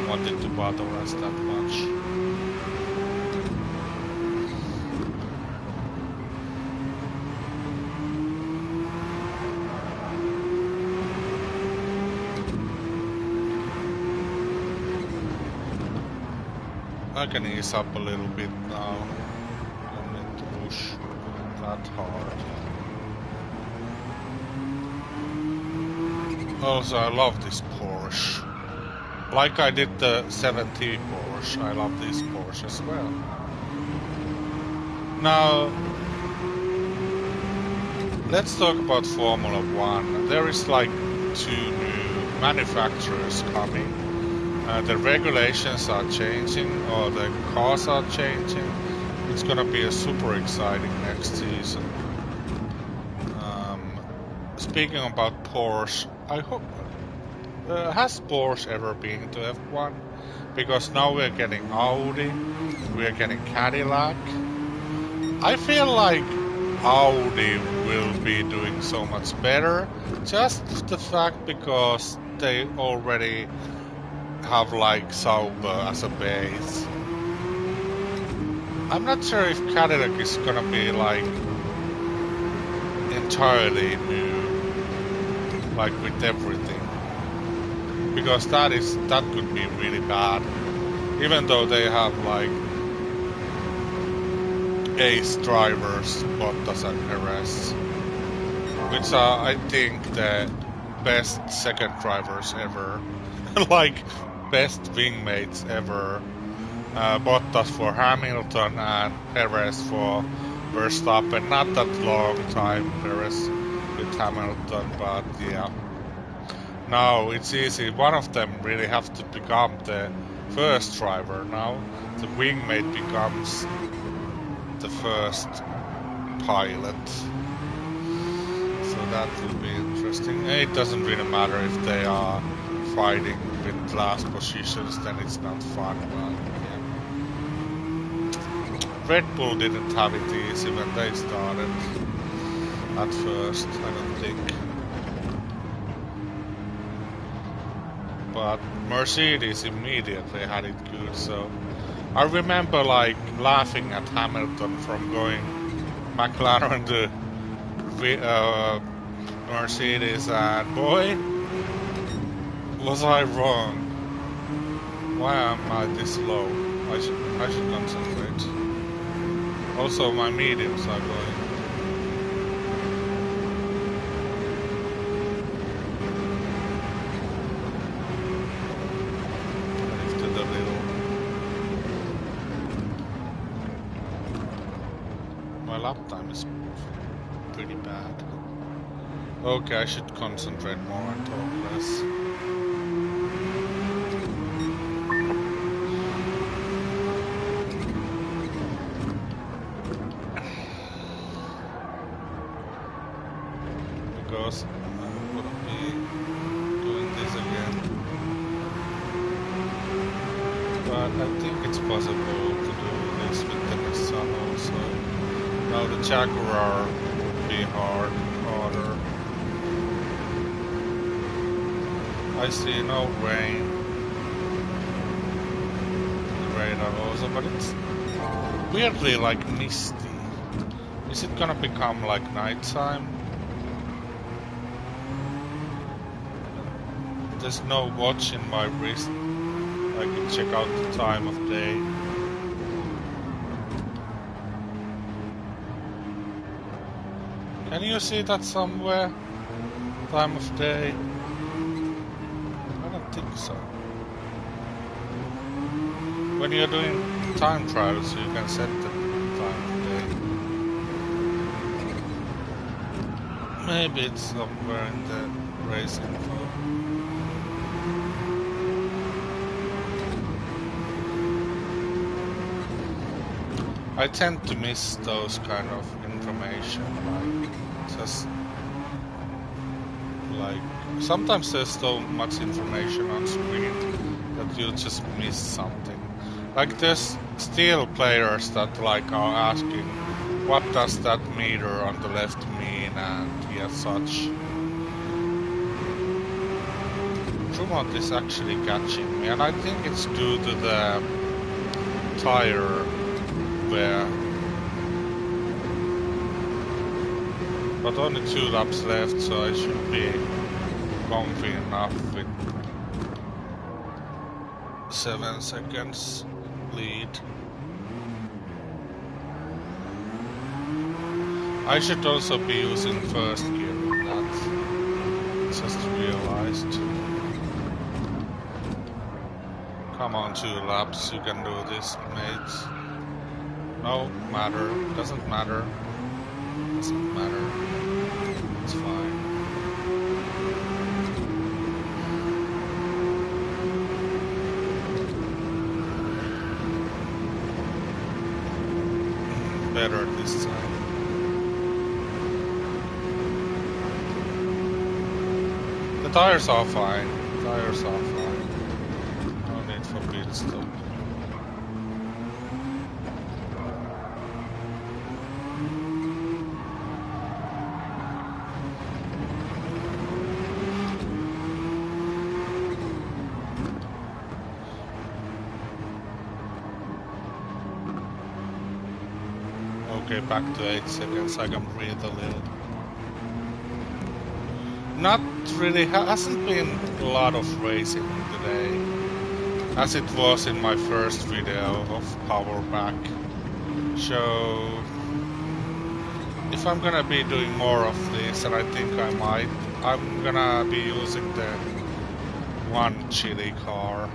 wanting to bother us that much. I can ease up a little bit now. Don't need to push that hard. Also, I love this Porsche. Like I did the 7T Porsche, I love this Porsche as well. Now, let's talk about Formula 1. There is like 2 new manufacturers coming. The regulations are changing, or the cars are changing. It's gonna be a super exciting next season. Speaking about Porsche, I hope... has Porsche ever been to F1? Because now we're getting Audi, we're getting Cadillac. I feel like Audi will be doing so much better, just the fact because they already have like Sauber as a base. I'm not sure if Cadillac is gonna be like entirely new, like with everything. Because that could be really bad. Even though they have like ace drivers, Bottas and Perez, which are I think the best second drivers ever, like best wingmates ever. Bottas for Hamilton and Perez for Verstappen. Not that long time Perez with Hamilton, but yeah. Now it's easy, one of them really have to become the first driver. Now the wingmate becomes the first pilot. So that will be interesting. It doesn't really matter if they are fighting with last positions, then it's not fun. But yeah. Red Bull didn't have it easy when they started at first, I don't think. But Mercedes immediately had it good, so I remember like laughing at Hamilton from going McLaren to Mercedes, and boy, was I wrong. Why am I this low? I should concentrate. Also, my mediums are going. Lap time is pretty bad. Okay, I should concentrate more and talk less. because I'm gonna be doing this again. But I think it's possible to do this with the Nissan also. Now the Jaguar would be harder. I see no rain. The radar also, but it's weirdly like misty. Is it gonna become like nighttime? There's no watch in my wrist. I can check out the time of day. Can you see that somewhere? Time of day? I don't think so. When you're doing time trials, you can set the time of day. Maybe it's somewhere in the race info. I tend to miss those kind of information, like just like sometimes there's so much information on screen that you just miss something. Like there's still players that like are asking, what does that meter on the left mean, and yeah, such. Trumont is actually catching me, and I think it's due to the tire wear. But only 2 laps left, so I should be comfy enough with 7 seconds lead. I should also be using first gear with that. Just realized. Come on, 2 laps, you can do this, mate. No matter, doesn't matter. Doesn't matter. It's fine. Better this time. The tires are fine. Tires are fine. No need for pit stop. Okay, back to 8 seconds, I can breathe a little. Not really, hasn't been a lot of racing today, as it was in my first video of Power Pack. So, if I'm gonna be doing more of this, and I think I might, I'm gonna be using the one chili car.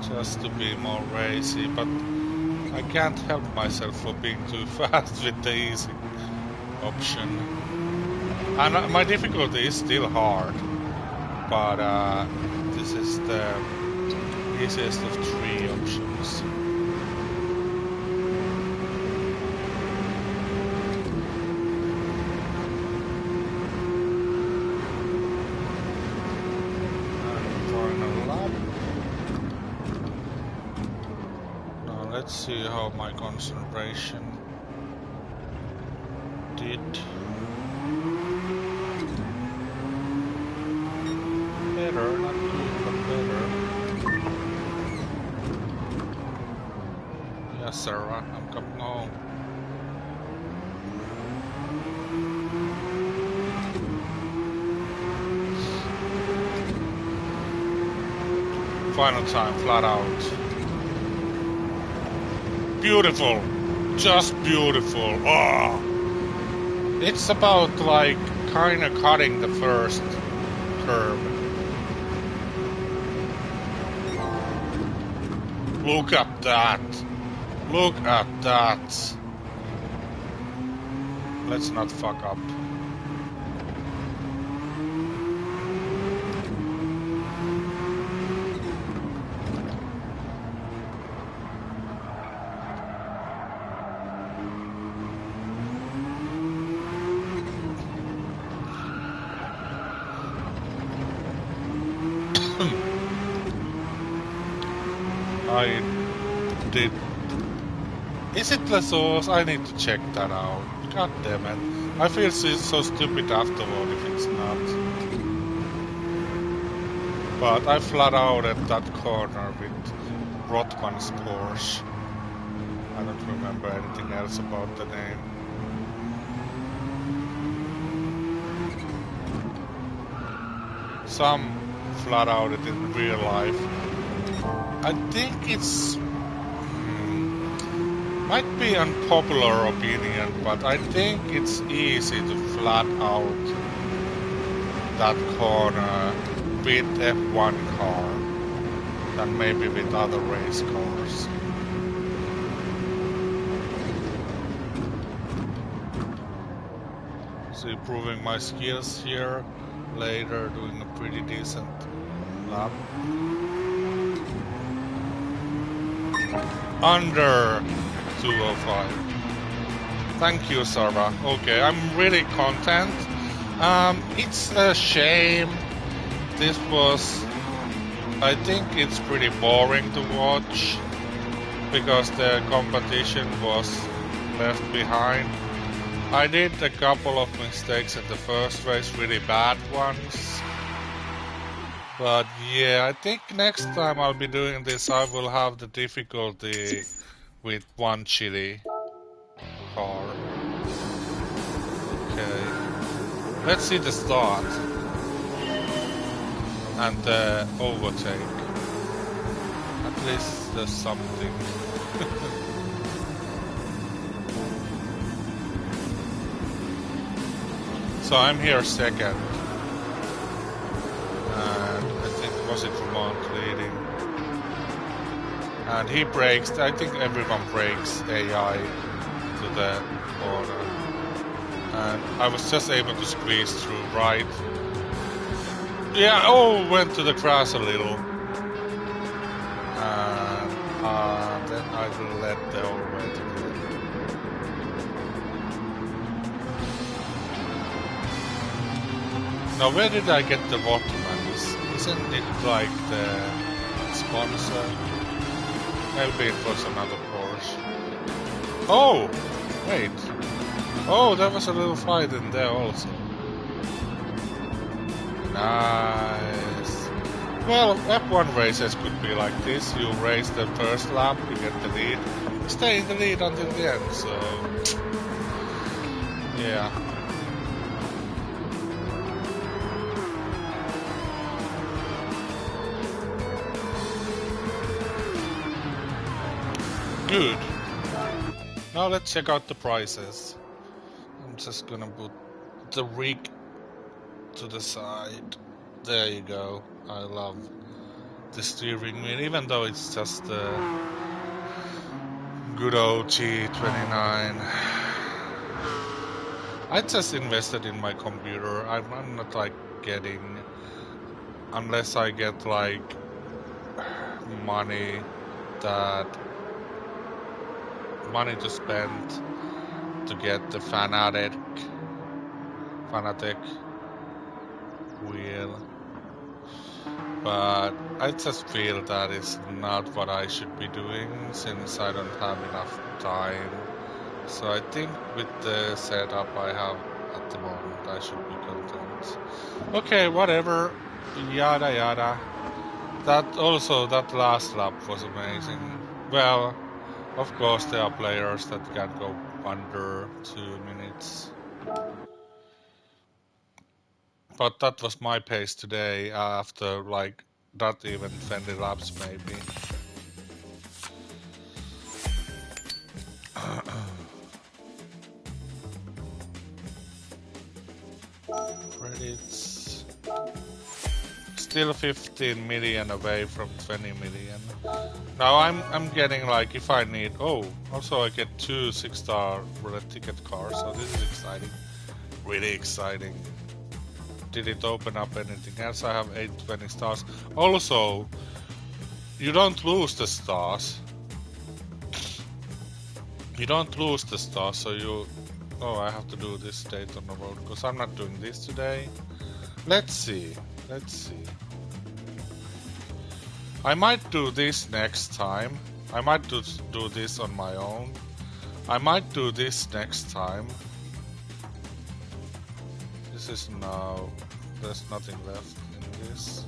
Just to be more racy, but I can't help myself for being too fast with the easy option. And my difficulty is still hard, but this is the easiest of 3 options. Let's see how my concentration did. Better, not good, but better. Yes, Sarah, I'm coming home. Final time, flat out. Beautiful, just beautiful. Oh, it's about like kind of cutting the first curve. Look at that. Look at that. Let's not fuck up. I did. Is it the sauce? I need to check that out. God damn it. I feel so stupid afterward if it's not. But I flat out at that corner with Rothman's Porsche. I don't remember anything else about the name. Some flat out it in real life. I think it's might be unpopular opinion, but I think it's easy to flat out that corner with F1 car than maybe with other race cars. So improving my skills here, later doing a pretty decent lap. Under 205. Thank you, Sarah. Okay, I'm really content. It's a shame. This was... I think it's pretty boring to watch because the competition was left behind. I did a couple of mistakes in the first race, really bad ones. But yeah, I think next time I'll be doing this, I will have the difficulty with one chili car. Okay. Let's see the start. And the overtake. At least there's something. So I'm here second. And I think, was it Vermont leading? And he brakes, I think everyone brakes AI to the corner. And I was just able to squeeze through right. Yeah, oh, went to the grass a little. And then I will let the overweight again. Now, where did I get the Watermans? Isn't it like the sponsor? Maybe it was another Porsche. Oh! Wait. Oh, there was a little fight in there also. Nice. Well, F1 races could be like this. You race the first lap, you get the lead. Stay in the lead until the end, so... yeah. Good. Now let's check out the prices. I'm just gonna put the rig to the side. There you go. I love the steering wheel, even though it's just a good old G29. I just invested in my computer. I'm not like getting, unless I get like money to spend to get the Fanatec wheel, but I just feel that is not what I should be doing since I don't have enough time. So I think with the setup I have at the moment I should be content. Okay, whatever, yada yada. That last lap was amazing. Well, of course there are players that can go under 2 minutes. But that was my pace today after like not even 20 laps maybe. Credits. Still 15 million away from 20 million. Now I'm getting like, if I need, oh, also I get 2 6-star red ticket cars, so this is exciting. Really exciting. Did it open up anything else? I have 820 stars. Also, you don't lose the stars. You don't lose the stars, so you... Oh, I have to do this date on the road, because I'm not doing this today. Let's see. Let's see. I might do this next time. I might do this on my own. I might do this next time. This is now... There's nothing left in this.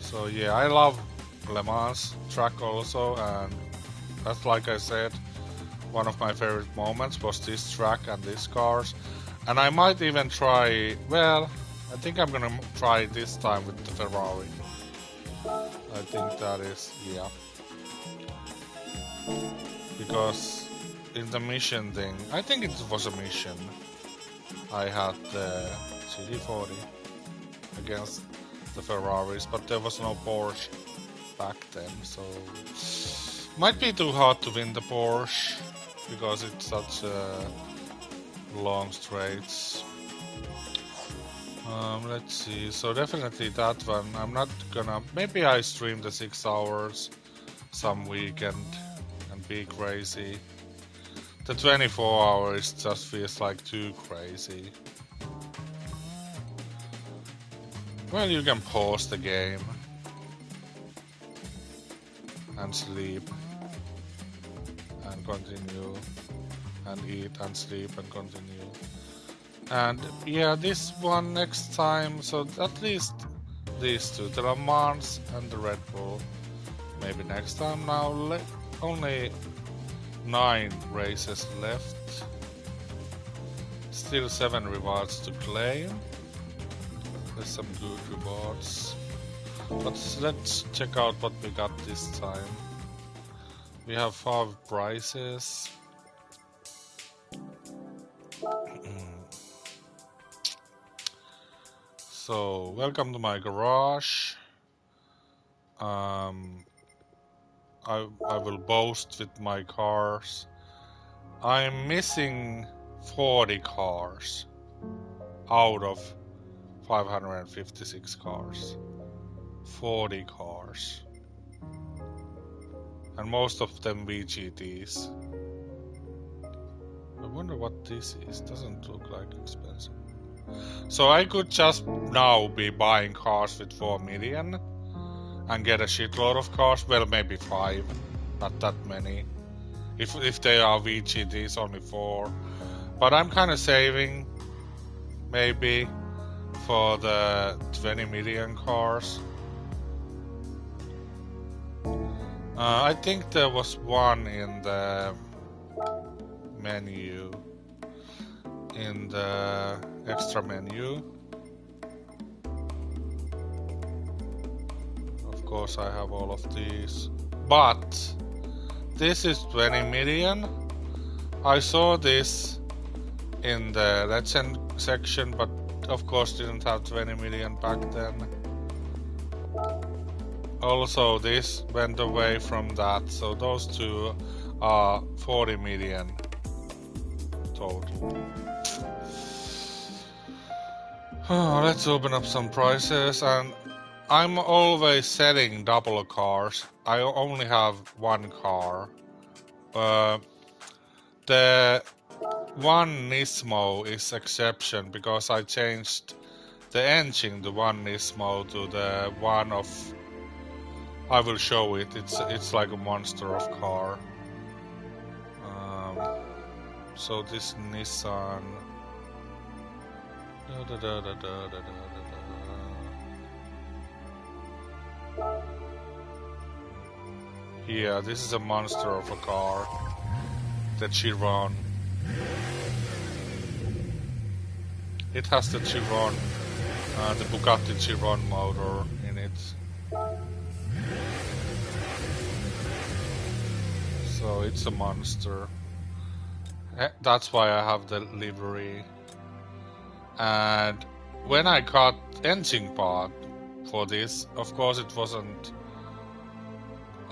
So yeah, I love Le Mans track also, and that's, like I said, one of my favorite moments was this track and these cars. And I might even try... Well, I think I'm gonna try this time with the Ferrari. I think that is... yeah. Because in the mission thing, I think it was a mission, I had the GT40 against the Ferraris, but there was no Porsche back then, so might be too hard to win the Porsche because it's such long straights. Let's see, so definitely that one. I'm not gonna... Maybe I stream the 6 hours some weekend and be crazy. The 24 hours just feels like too crazy. Well, you can pause the game and sleep and continue and eat and sleep and continue. And yeah, this one next time, so at least these two, the Le Mans and the Red Bull. Maybe next time. Now only 9 races left. Still 7 rewards to claim. There's some good rewards. But let's check out what we got this time. We have 5 prizes. So, welcome to my garage. I will boast with my cars. I'm missing 40 cars out of 556 cars. 40 cars. And most of them VGTs. I wonder what this is. Doesn't look like expensive. So I could just now be buying cars with 4 million and get a shitload of cars. Well, maybe 5, not that many. If they are VGTs, only 4. But I'm kind of saving, maybe, for the 20 million cars. I think there was one in the menu, in the extra menu. Of course I have all of these, but this is 20 million. I saw this in the legend section, but of course didn't have 20 million back then. Also this went away from that, so those two are 40 million total. Let's open up some prices, and I'm always selling double cars. I only have one car. The one Nismo is exception because I changed the engine, the one Nismo, to the one of... I will show it. It's like a monster of car. So this Nissan... Yeah, this is a monster of a car. The Chiron. It has the Chiron, the Bugatti Chiron motor in it. So it's a monster. That's why I have the livery. And when I got engine part for this, of course it wasn't...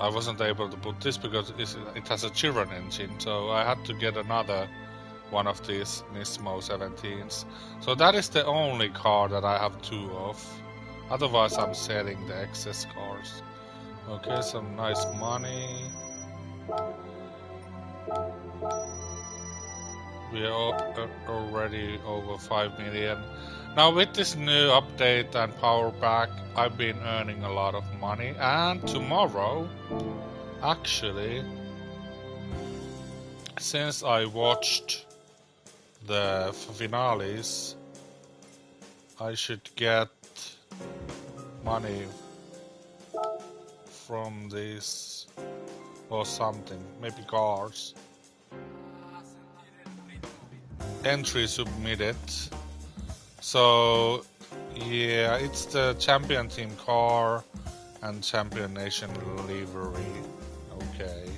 I wasn't able to put this because it has a Chiron engine, so I had to get another one of these Nismo 17s. So that is the only car that I have 2 of. Otherwise I'm selling the excess cars. Okay, some nice money. We are already over 5 million. Now with this new update and power pack, I've been earning a lot of money. And tomorrow, actually, since I watched the finales, I should get money from this or something, maybe cars. Entry submitted. So yeah, it's the champion team car and champion nation livery. Okay.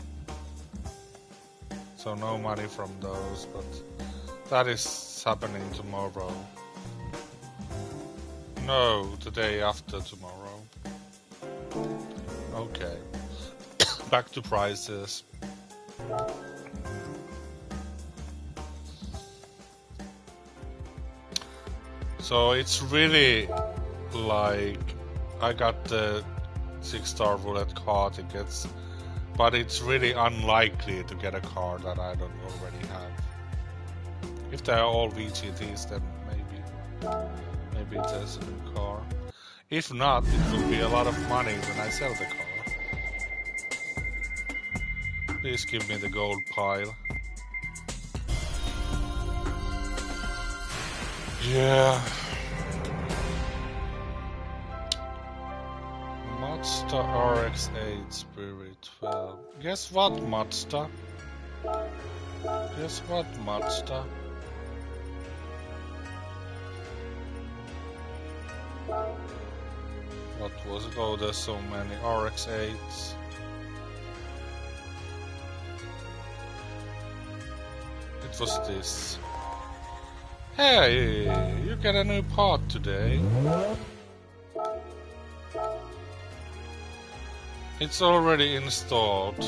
So no money from those, but that is happening tomorrow. No, the day after tomorrow. Okay. Back to prices. So it's really like I got the 6-star roulette car tickets, but it's really unlikely to get a car that I don't already have. If they are all VGTs, then maybe there's a new car. If not, it will be a lot of money when I sell the car. Please give me the gold pile. Yeah. Mazda RX-8 Spirit 12. Guess what, Mazda? Guess what, Mazda? What was it? Oh, there's so many RX-8s. It was this. Hey, you get a new part today. It's already installed.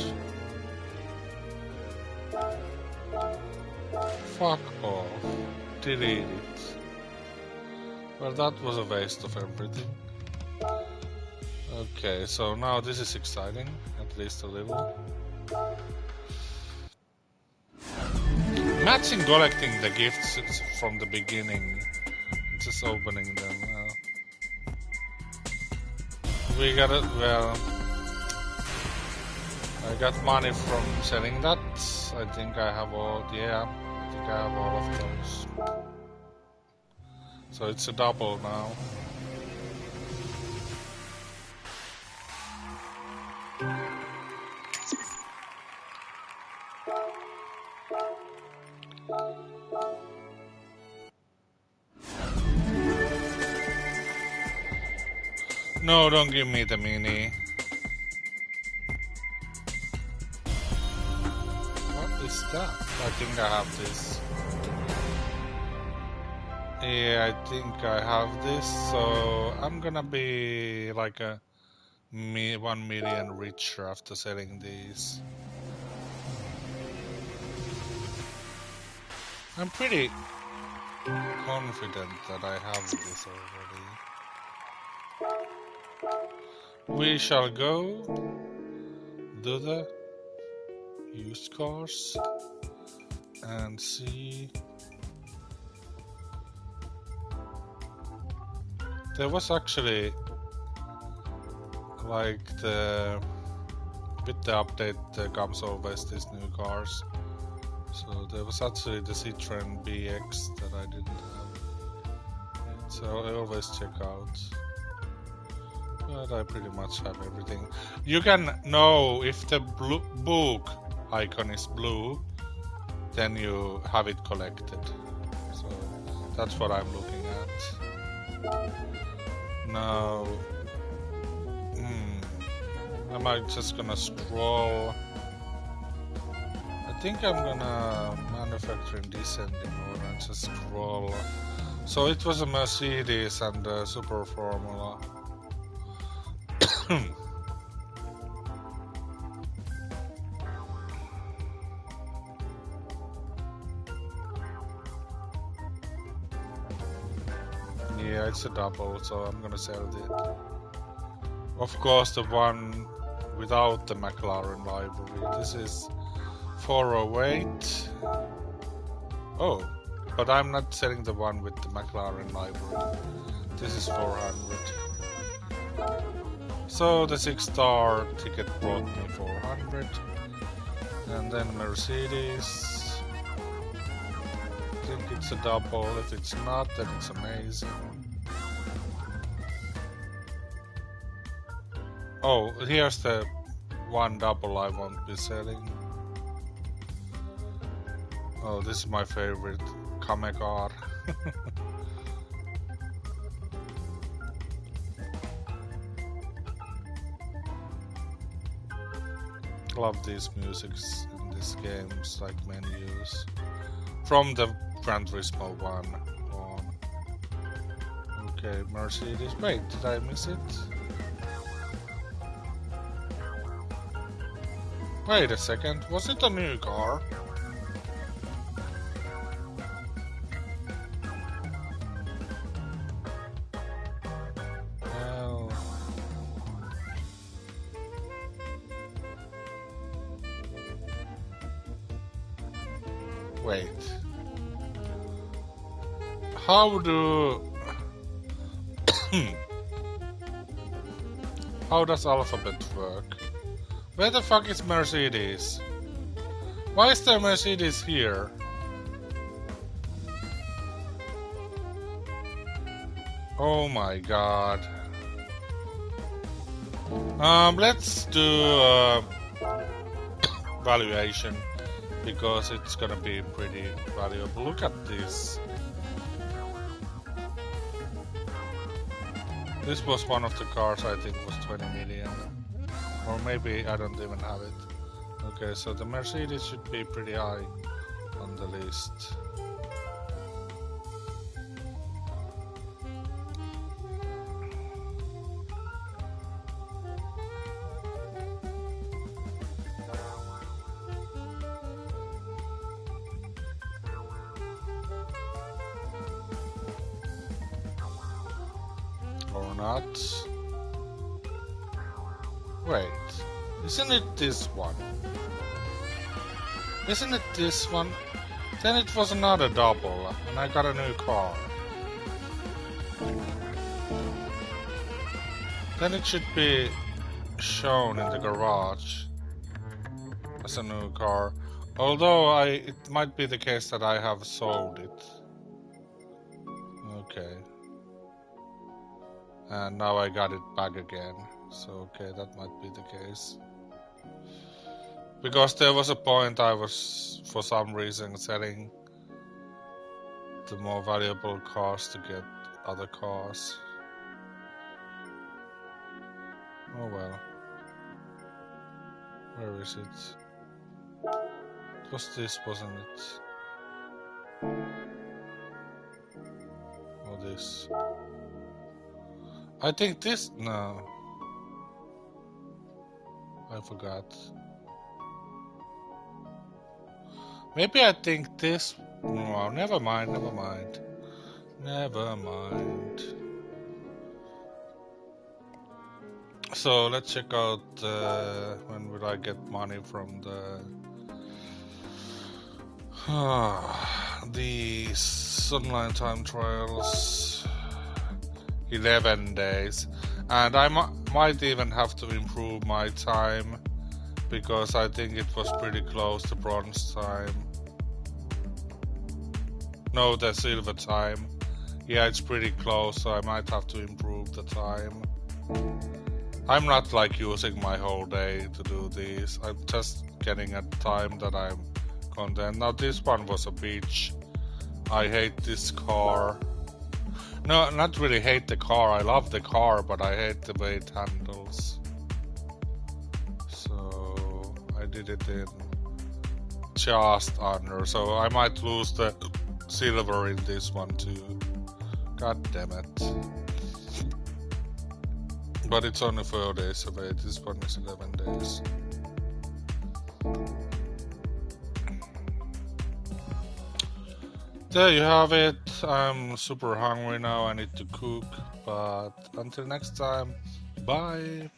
Fuck off. Delete it. Well, that was a waste of everything. Okay, so now this is exciting, at least a little. Imagine collecting the gifts from the beginning, just opening them. We got it, well, I got money from selling that. I think I have all, yeah, I think I have all of those. So it's a double now. No, don't give me the mini. What is that? I think I have this. Yeah, I think I have this, so I'm gonna be like a 1 million richer after selling these. I'm pretty confident that I have this already. We shall go to the used cars and see. There was actually like with the update there comes always these new cars. So there was actually the Citroen BX that I didn't have. So I always check out. But I pretty much have everything. You can know if the book icon is blue, then you have it collected. So that's what I'm looking at. Now, am I just gonna scroll? I think I'm gonna manufacture in descending order and just scroll. So it was a Mercedes and a Super Formula. Yeah, it's a double, so I'm gonna sell it. Of course, the one without the McLaren livery. This is 408. Oh, but I'm not selling the one with the McLaren livery. This is 400. So the 6-star ticket brought me 400. And then Mercedes. I think it's a double. If it's not, then it's amazing. Oh, here's the one double I won't be selling. Oh, this is my favorite Kame car. Love these musics in these games, like menus. From the Gran Turismo 1 on. Okay, Mercedes. Wait, did I miss it? Wait a second, was it a new car? Well... Wait. How do... How does alphabet work? Where the fuck is Mercedes? Why is there Mercedes here? Oh my god. Let's do valuation, because it's gonna be pretty valuable. Look at this. This was one of the cars I think was 20 million. Or maybe I don't even have it. Okay, so the Mercedes should be pretty high on the list. Or not. Wait, isn't it this one? Isn't it this one? Then it was another double, and I got a new car. Then it should be shown in the garage as a new car. Although it might be the case that I have sold it. Okay. And now I got it back again. So okay, that might be the case. Because there was a point I was, for some reason, selling the more valuable cars to get other cars. Oh well. Where is it? It was this, wasn't it? Or this? I think this... No. I forgot. Maybe I think this... No, never mind, never mind. Never mind. So let's check out when will I get money from the... these online time trials. 11 days. And I might even have to improve my time, because I think it was pretty close to bronze time. No, the silver time. Yeah, it's pretty close, so I might have to improve the time. I'm not like using my whole day to do these. I'm just getting a time that I'm content. Now this one was a beach. I hate this car. No, not really hate the car. I love the car, but I hate the way it handles. So I did it in just under. So I might lose the silver in this one too. God damn it. But it's only 4 days away. This one is 11 days. There you have it. I'm super hungry now. I need to cook. But until next time, bye.